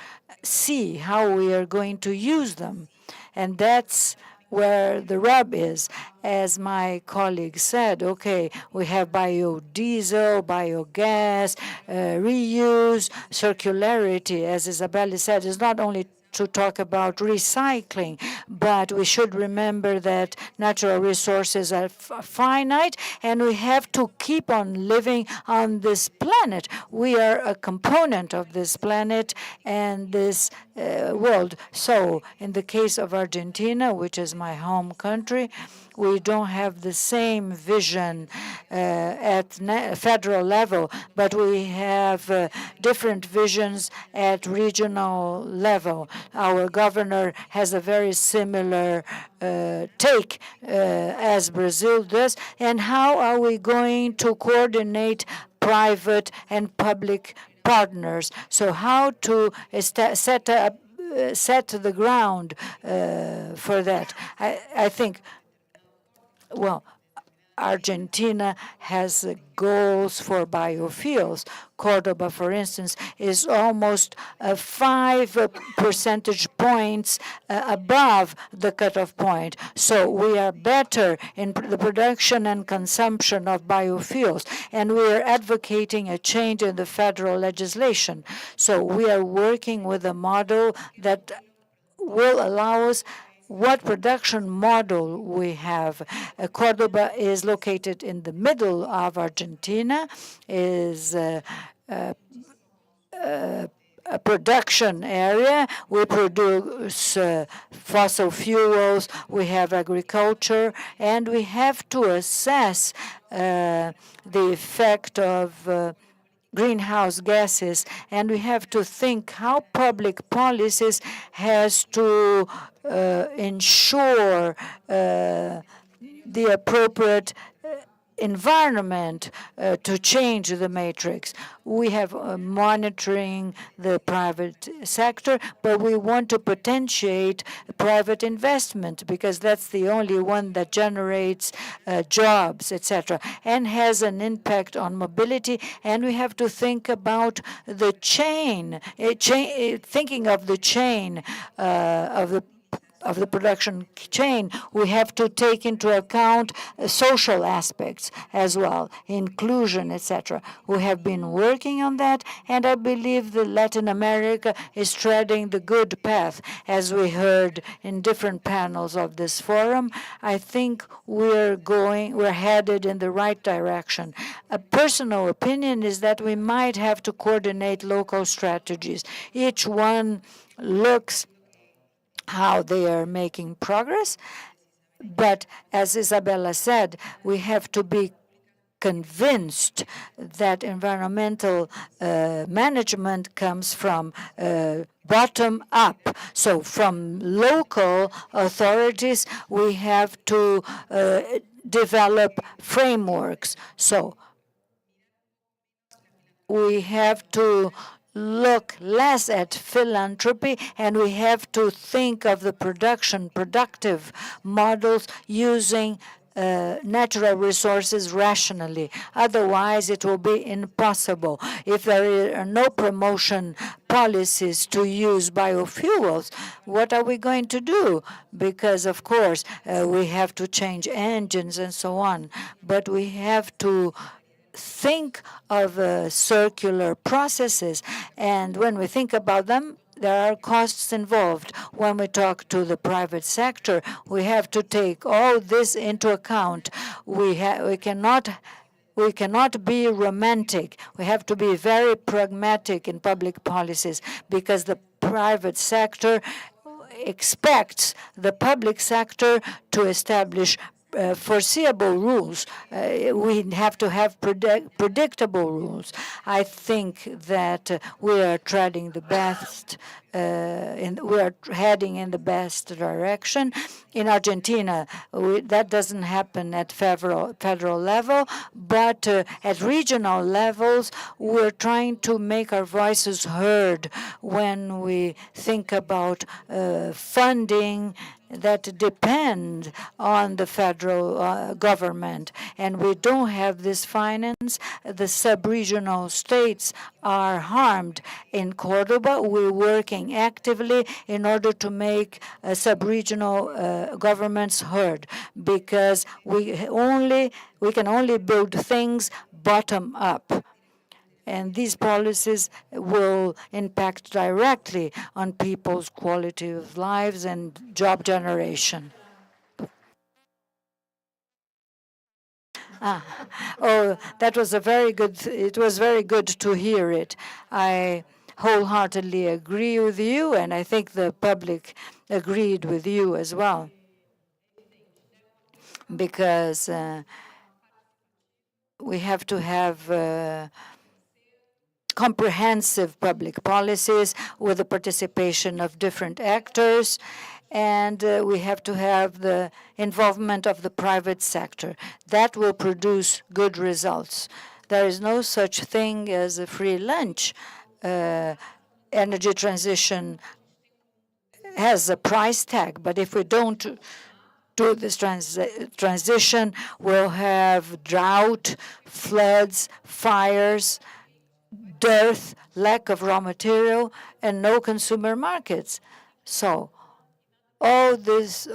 see how we are going to use them. And that's where the rub is. As my colleague said, okay, we have biodiesel, biogas, reuse, circularity, as Isabella said, is not only to talk about recycling, but we should remember that natural resources are finite, and we have to keep on living on this planet. We are a component of this planet and this world. So in the case of Argentina, which is my home country, We don't have the same vision at federal level, but we have different visions at regional level. Our governor has a very similar take as Brazil does. And how are we going to coordinate private and public partners? So how to set the ground for that? I think, well, Argentina has goals for biofuels. Cordoba, for instance, is almost 5 percentage points above the cutoff point. So we are better in the production and consumption of biofuels, and we are advocating a change in the federal legislation. So we are working with a model that will allow us what production model we have. Cordoba is located in the middle of Argentina, is a production area. We produce fossil fuels, we have agriculture, and we have to assess the effect of greenhouse gases, and we have to think how public policies has to ensure the appropriate environment to change the matrix. We have monitoring the private sector, but we want to potentiate private investment because that's the only one that generates jobs, etc., and has an impact on mobility. And we have to think about the chain, thinking of the chain of the production chain. We have to take into account social aspects as well, inclusion, etc. We have been working on that, and I believe that Latin America is treading the good path, as we heard in different panels of this forum. I think we're headed in the right direction. A personal opinion is that we might have to coordinate local strategies. Each one looks how they are making progress. But as Isabella said, we have to be convinced that environmental management comes from bottom up. So from local authorities, we have to develop frameworks. So we have to look less at philanthropy, and we have to think of the productive models using natural resources rationally. Otherwise, it will be impossible. If there are no promotion policies to use biofuels, what are we going to do? Because, of course, we have to change engines and so on. But we have to think of circular processes, and when we think about them, there are costs involved. When we talk to the private sector, we have to take all this into account. We cannot be romantic. We have to be very pragmatic in public policies, because the private sector expects the public sector to establish foreseeable rules. We have to have predictable rules. I think that we are treading the best, we are heading in the best direction. In Argentina, that doesn't happen at federal level, but at regional levels, we're trying to make our voices heard when we think about funding that depend on the federal government. And we don't have this finance. The sub-regional states are harmed. In Cordoba, we're working actively in order to make sub-regional governments heard, because we can only build things bottom up. And these policies will impact directly on people's quality of lives and job generation. Oh, that was it was very good to hear it. I wholeheartedly agree with you, and I think the public agreed with you as well. because we have to have comprehensive public policies with the participation of different actors, and we have to have the involvement of the private sector. That will produce good results. There is no such thing as a free lunch. Energy transition has a price tag, but if we don't do this transition, we'll have drought, floods, fires, dearth, lack of raw material, and no consumer markets. So all this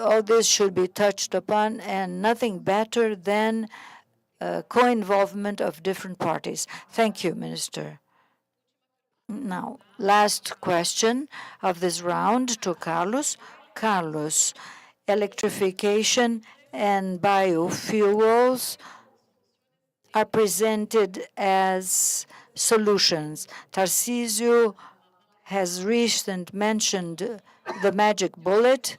should be touched upon, and nothing better than co-involvement of different parties. Thank you, Minister. Now, last question of this round to Carlos. Carlos, electrification and biofuels are presented as solutions. Tarcísio has recently mentioned the magic bullet.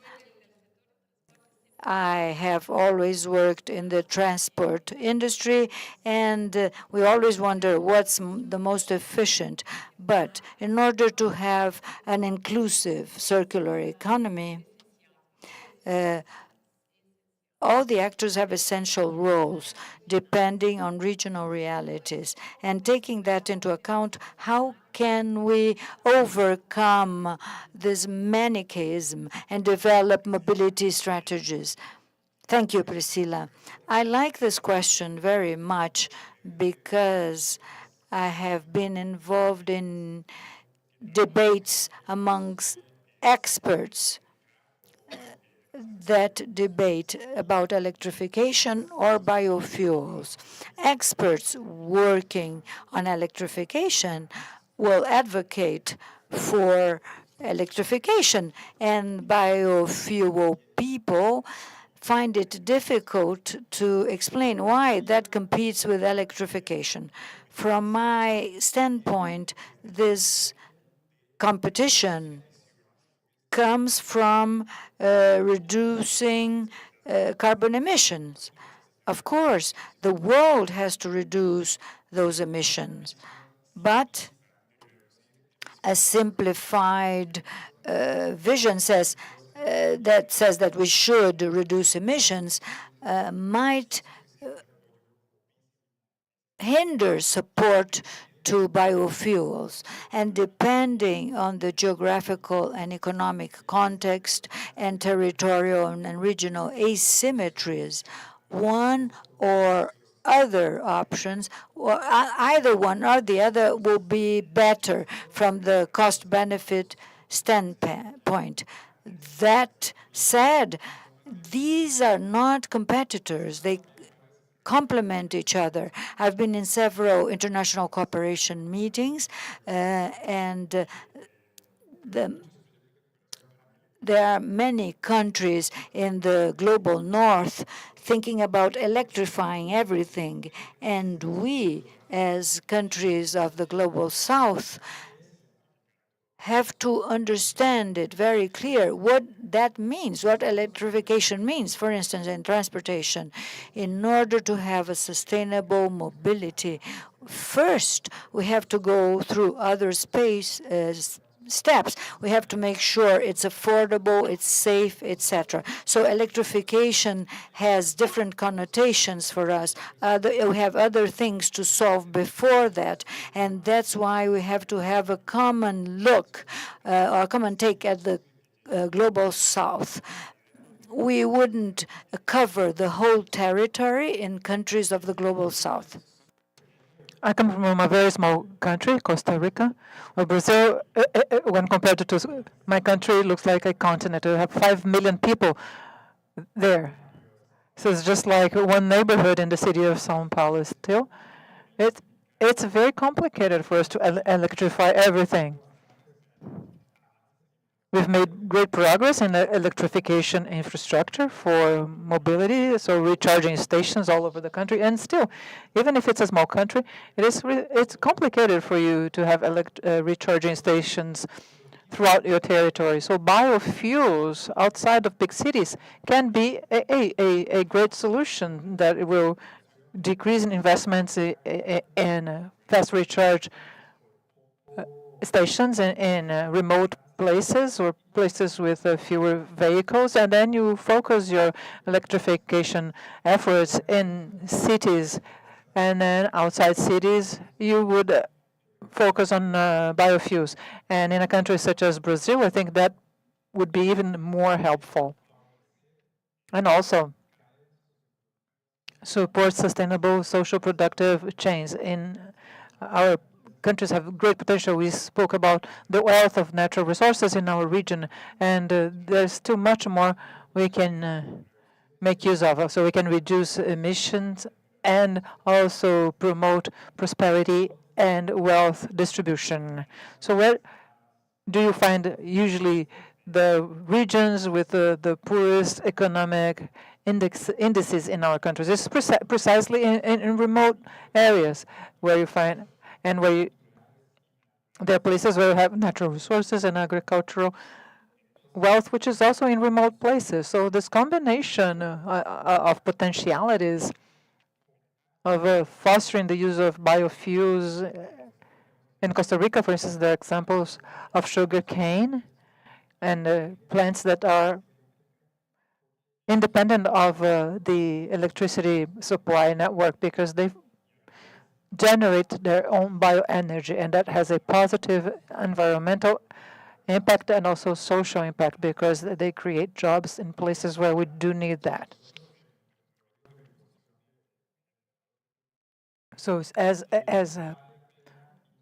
I have always worked in the transport industry, and we always wonder what's the most efficient. But in order to have an inclusive circular economy, all the actors have essential roles depending on regional realities. And taking that into account, how can we overcome this manichaeism and develop mobility strategies? Thank you, Priscila. I like this question very much because I have been involved in debates amongst experts that debate about electrification or biofuels. Experts working on electrification will advocate for electrification, and biofuel people find it difficult to explain why that competes with electrification. From my standpoint, this competition comes from reducing carbon emissions. Of course, the world has to reduce those emissions, but a simplified vision says that we should reduce emissions might hinder support to biofuels. And depending on the geographical and economic context and territorial and regional asymmetries, one or other options, or either one or the other, will be better from the cost-benefit standpoint. That said, these are not competitors. They complement each other. I've been in several international cooperation meetings, and there are many countries in the global north thinking about electrifying everything, and we, as countries of the global south, have to understand it very clear what that means, what electrification means, for instance, in transportation. In order to have a sustainable mobility, first we have to go through other steps. We have to make sure it's affordable, it's safe, etc. So electrification has different connotations for us. We have other things to solve before that, and that's why we have to have a common look or a common take at the global south. We wouldn't cover the whole territory in countries of the global south. I come from a very small country, Costa Rica. Well, Brazil, when compared to my country, looks like a continent. We have 5 million people there. So it's just like one neighborhood in the city of São Paulo still. It's very complicated for us to electrify everything. We've made great progress in the electrification infrastructure for mobility, so recharging stations all over the country. And still, even if it's a small country, it's complicated for you to have recharging stations throughout your territory. So biofuels outside of big cities can be a great solution that will decrease in investments in fast recharge stations in remote places or places with fewer vehicles, and then you focus your electrification efforts in cities, and then outside cities you would focus on biofuels. And in a country such as Brazil, I think that would be even more helpful. And also support sustainable social productive chains. In our countries have great potential. We spoke about the wealth of natural resources in our region, and there's still much more we can make use of. So we can reduce emissions and also promote prosperity and wealth distribution. So where do you find usually the regions with the poorest economic indices in our countries? It's precisely in remote areas where you find, and where there are places where you have natural resources and agricultural wealth, which is also in remote places. So this combination of potentialities of fostering the use of biofuels in Costa Rica, for instance, there are examples of sugarcane and plants that are independent of the electricity supply network because they generate their own bioenergy, and that has a positive environmental impact and also social impact because they create jobs in places where we do need that. So as a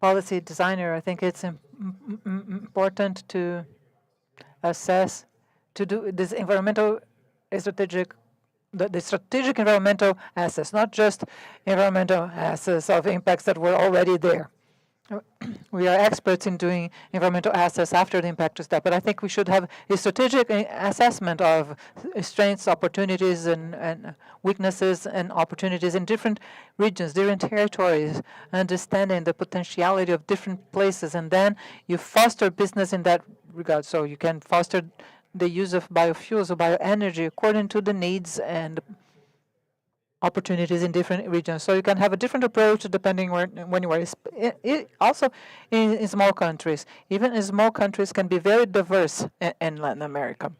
policy designer, I think it's important to assess, to do this environmental strategic, the strategic environmental assets, not just environmental assets of impacts that were already there. We are experts in doing environmental assets after the impact is there, but I think we should have a strategic assessment of strengths, opportunities, and weaknesses and opportunities in different regions, different territories, understanding the potentiality of different places, and then you foster business in that regard. So you can foster the use of biofuels or bioenergy according to the needs and opportunities in different regions. So you can have a different approach depending when you are. Also, in small countries, even in small countries can be very diverse in Latin America.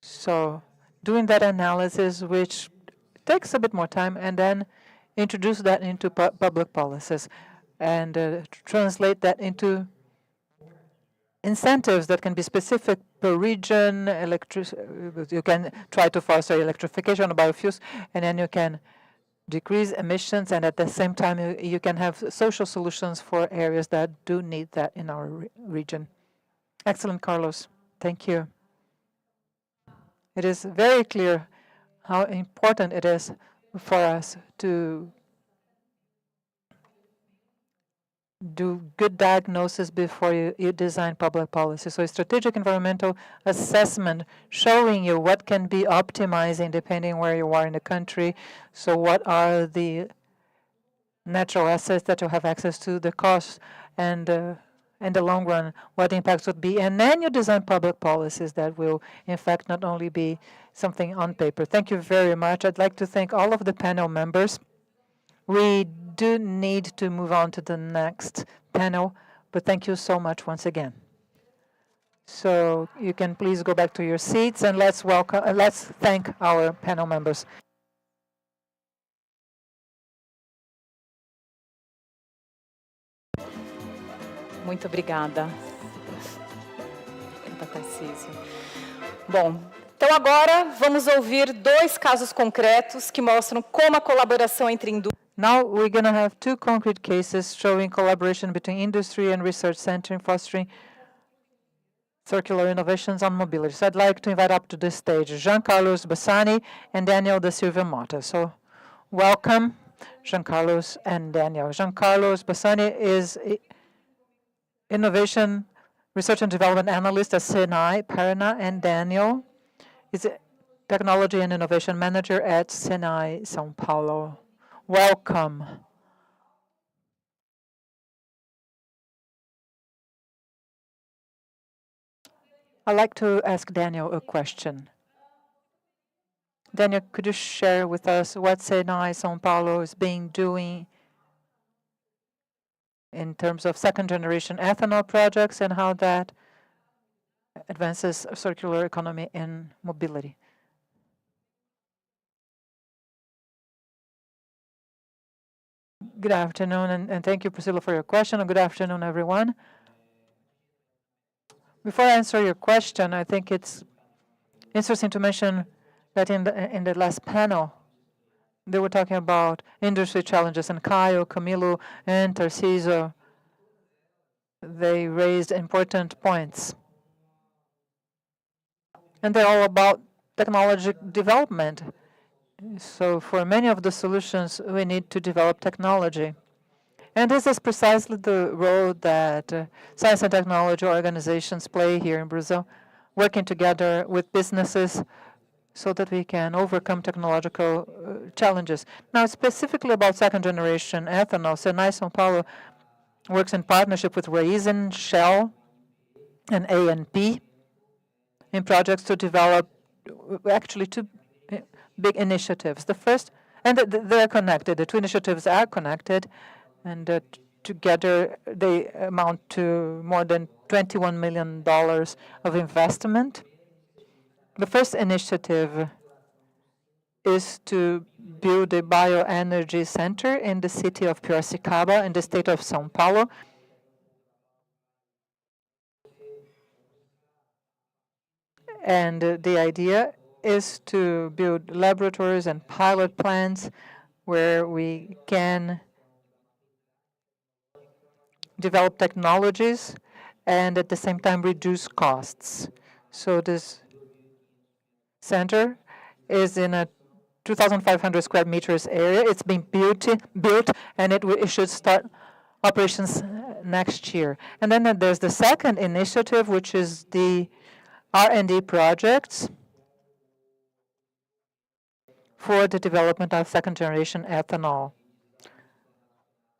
So doing that analysis, which takes a bit more time, and then introduce that into public policies and translate that into incentives that can be specific per region. You can try to foster electrification of biofuels, and then you can decrease emissions, and at the same time you can have social solutions for areas that do need that in our region. Excellent, Carlos. Thank you. It is very clear how important it is for us to do good diagnosis before you design public policy. So a strategic environmental assessment showing you what can be optimizing depending where you are in the country. So what are the natural assets that you have access to, the costs, and in the long run, what the impacts would be. And then you design public policies that will, in fact, not only be something on paper. Thank you very much. I'd like to thank all of the panel members. We do need to move on to the next panel, but thank you so much once again. So you can please go back to your seats, and let's thank our panel members. Muito obrigada. Bom, então agora vamos ouvir dois casos concretos que mostram como a colaboração entre indústria. Now we're going to have two concrete cases showing collaboration between industry and research center in fostering circular innovations on mobility. So I'd like to invite up to the stage Jean Carlos Bassani and Daniel da Silva Mota. So welcome, Jean Carlos and Daniel. Jean Carlos Bassani is Innovation Research and Development Analyst at Senai, Paraná, and Daniel is a Technology and Innovation Manager at Senai, São Paulo. Welcome. I'd like to ask Daniel a question. Daniel, could you share with us what Senai São Paulo is doing in terms of second-generation ethanol projects and how that advances a circular economy in mobility? Good afternoon, and thank you, Priscilla, for your question. And good afternoon, everyone. Before I answer your question, I think it's interesting to mention that in the last panel, they were talking about industry challenges, and Caio, Camilo, and Tarciso, they raised important points. And they're all about technology development. So for many of the solutions, we need to develop technology. And this is precisely the role that science and technology organizations play here in Brazil, working together with businesses so that we can overcome technological challenges. Now, specifically about second-generation ethanol, Senai São Paulo works in partnership with Raízen, Shell, and ANP in projects to develop actually two big initiatives. The first, and they're connected, the two initiatives are connected, and together they amount to more than $21 million of investment. The first initiative is to build a bioenergy center in the city of Piracicaba in the state of São Paulo. And the idea is to build laboratories and pilot plants where we can develop technologies and at the same time reduce costs. So this center is in a 2,500 square meters area. It's being built and it should start operations next year. And then there's the second initiative, which is the R&D projects for the development of second-generation ethanol.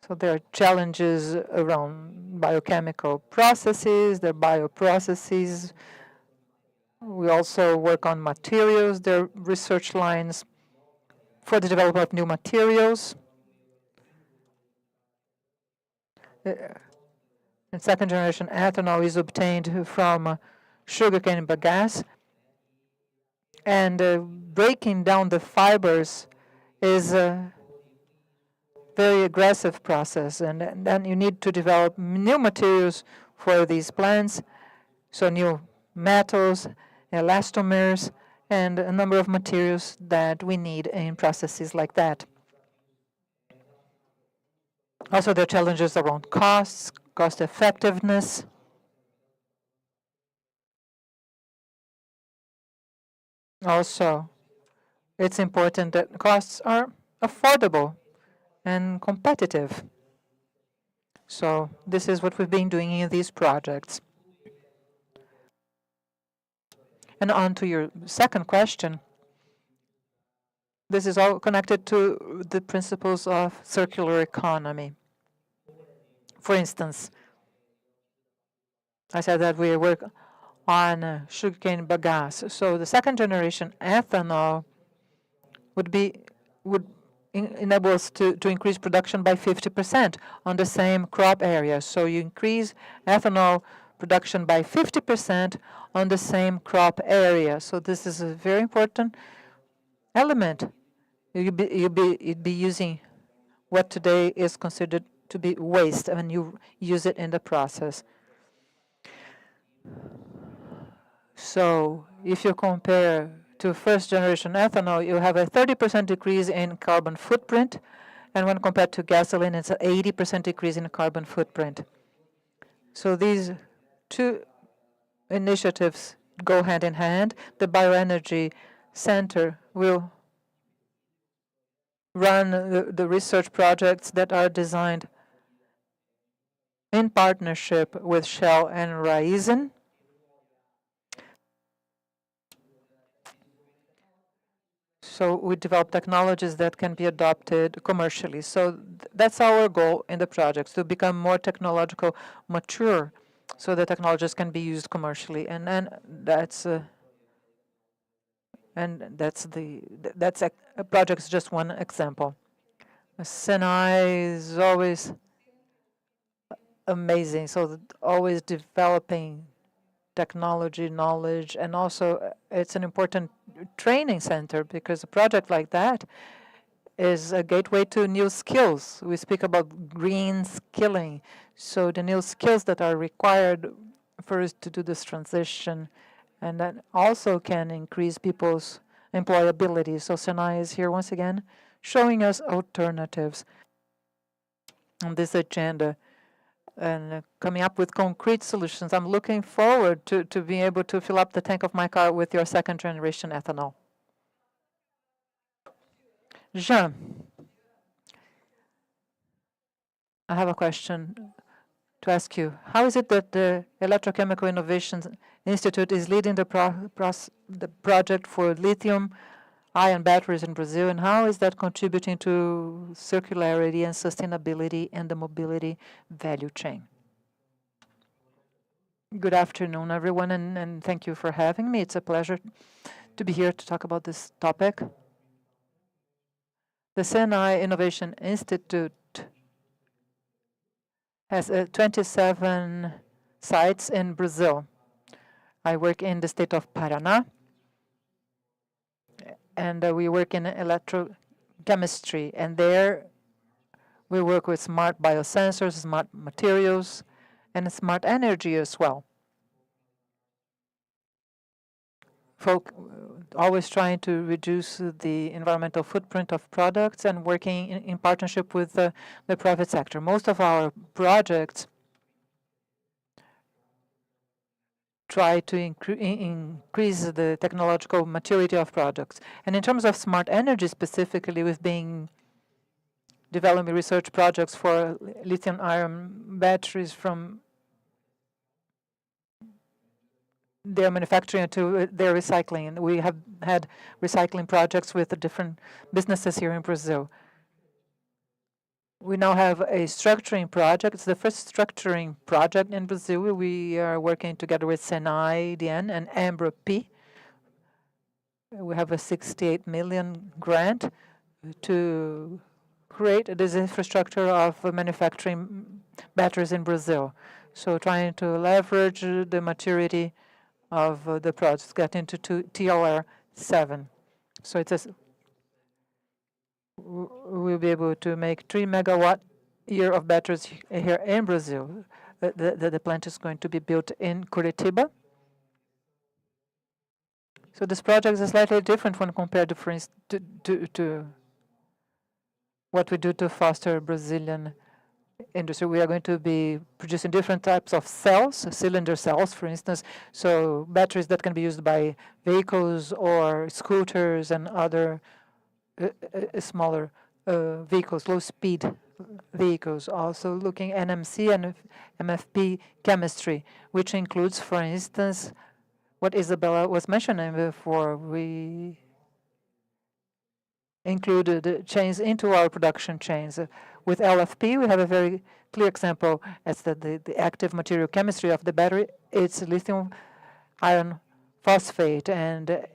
So there are challenges around biochemical processes, there are bioprocesses. We also work on materials. There are research lines for the development of new materials. And second-generation ethanol is obtained from sugarcane bagasse. And breaking down the fibers is a very aggressive process. And then you need to develop new materials for these plants, so new metals, elastomers, and a number of materials that we need in processes like that. Also, there are challenges around costs, cost effectiveness. Also, it's important that costs are affordable and competitive. So this is what we've been doing in these projects. And on to your second question, this is all connected to the principles of circular economy. For instance, I said that we work on sugarcane bagasse. So the second generation ethanol would enable us to increase production by 50% on the same crop area. So you increase ethanol production by 50% on the same crop area. So this is a very important element. You'd be using what today is considered to be waste, and you use it in the process. So if you compare to first generation ethanol, you have a 30% decrease in carbon footprint, and when compared to gasoline, it's an 80% decrease in carbon footprint. So these two initiatives go hand in hand. The Bioenergy Center will run the research projects that are designed in partnership with Shell and Raízen. So we develop technologies that can be adopted commercially. So that's our goal in the projects, to become more technological mature so the technologies can be used commercially. And that's a project is just one example. Senai is always amazing, so always developing technology, knowledge, and also it's an important training center because a project like that is a gateway to new skills. We speak about green skilling, so the new skills that are required for us to do this transition, and that also can increase people's employability. So Senai is here once again showing us alternatives on this agenda and coming up with concrete solutions. I'm looking forward to being able to fill up the tank of my car with your second generation ethanol. Jean, I have a question to ask you. How is it that the Electrochemical Innovations Institute is leading the project for lithium-ion batteries in Brazil, and how is that contributing to circularity and sustainability and the mobility value chain? Good afternoon, everyone, and thank you for having me. It's a pleasure to be here to talk about this topic. The Senai Innovation Institute has 27 sites in Brazil. I work in the state of Paraná, and we work in electrochemistry, and there we work with smart biosensors, smart materials, and smart energy as well. Always trying to reduce the environmental footprint of products and working in partnership with the private sector. Most of our projects try to increase the technological maturity of products. And in terms of smart energy specifically, we've been developing research projects for lithium-ion batteries from their manufacturing to their recycling. We have had recycling projects with the different businesses here in Brazil. We now have a structuring project. It's the first structuring project in Brazil. We are working together with Senai, DN, and Ambra-P. We have a 68 million grant to create this infrastructure of manufacturing batteries in Brazil. So trying to leverage the maturity of the projects, get into TLR7. So we'll be able to make 3 megawatt year of batteries here in Brazil. The plant is going to be built in Curitiba. So this project is slightly different when compared to, for instance, to what we do to foster Brazilian industry. We are going to be producing different types of cells, cylinder cells, for instance, so batteries that can be used by vehicles or scooters and other smaller vehicles, low-speed vehicles. Also looking at NMC and MFP chemistry, which includes, for instance, what Isabella was mentioning before. We included chains into our production chains. With LFP, we have a very clear example as the active material chemistry of the battery. It's lithium iron phosphate, and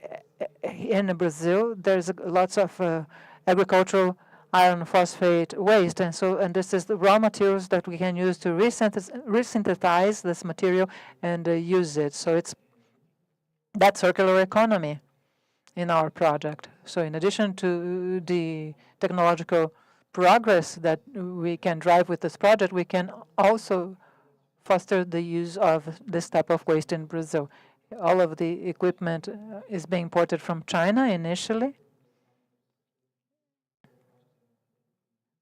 in Brazil, there's lots of agricultural iron phosphate waste, and this is the raw materials that we can use to resynthesize this material and use it. So it's that circular economy in our project. So in addition to the technological progress that we can drive with this project, we can also foster the use of this type of waste in Brazil. All of the equipment is being imported from China initially,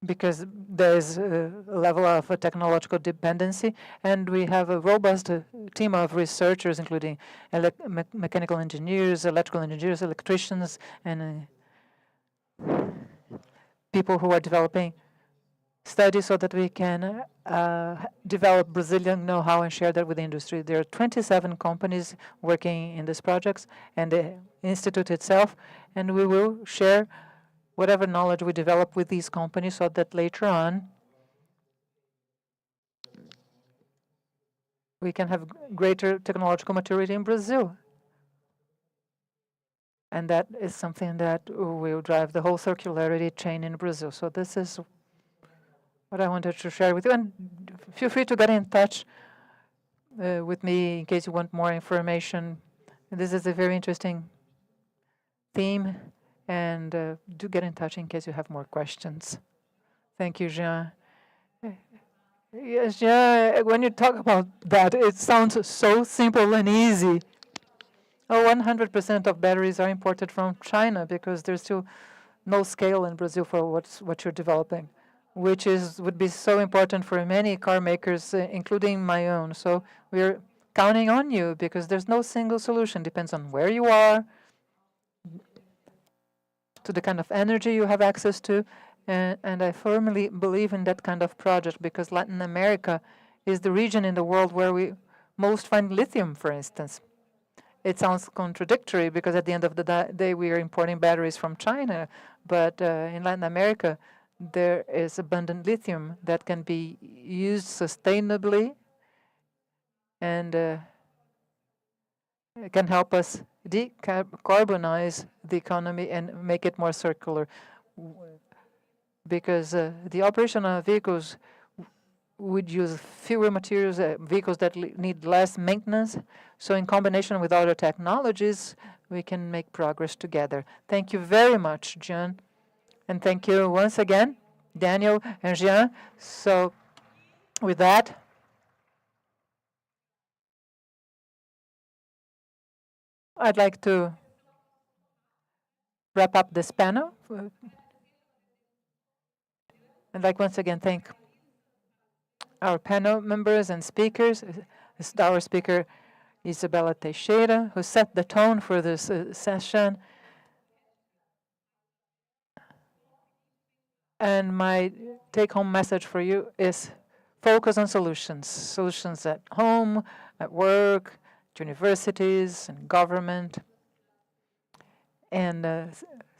because there's a level of technological dependency, and we have a robust team of researchers, including mechanical engineers, electrical engineers, electricians, and people who are developing studies so that we can develop Brazilian know-how and share that with the industry. There are 27 companies working in these projects and the institute itself, and we will share whatever knowledge we develop with these companies so that later on we can have greater technological maturity in Brazil. And that is something that will drive the whole circularity chain in Brazil. So this is what I wanted to share with you. And feel free to get in touch with me in case you want more information. This is a very interesting theme. And do get in touch in case you have more questions. Thank you, Jean. Yes, Jean, when you talk about that, it sounds so simple and easy. 100% of batteries are imported from China because there's still no scale in Brazil for what you're developing, which would be so important for many car makers, including my own. So we're counting on you because there's no single solution. Depends on where you are, to the kind of energy you have access to. And I firmly believe in that kind of project because Latin America is the region in the world where we most find lithium, for instance. It sounds contradictory because at the end of the day, we are importing batteries from China. But in Latin America, there is abundant lithium that can be used sustainably and it can help us decarbonize the economy and make it more circular. Because the operation of vehicles would use fewer materials, vehicles that need less maintenance. So in combination with other technologies, we can make progress together. Thank you very much, Jean. And thank you once again, Daniel and Jean. So with that, I'd like to wrap up this panel. I'd like once again thank our panel members and speakers. Our speaker, Isabella Teixeira, who set the tone for this session. And my take-home message for you is focus on solutions. Solutions at home, at work, at universities, and government, and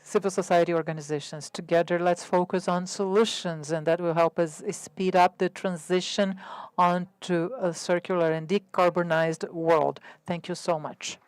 civil society organizations. Together, let's focus on solutions, and that will help us speed up the transition onto a circular and decarbonized world. Thank you so much.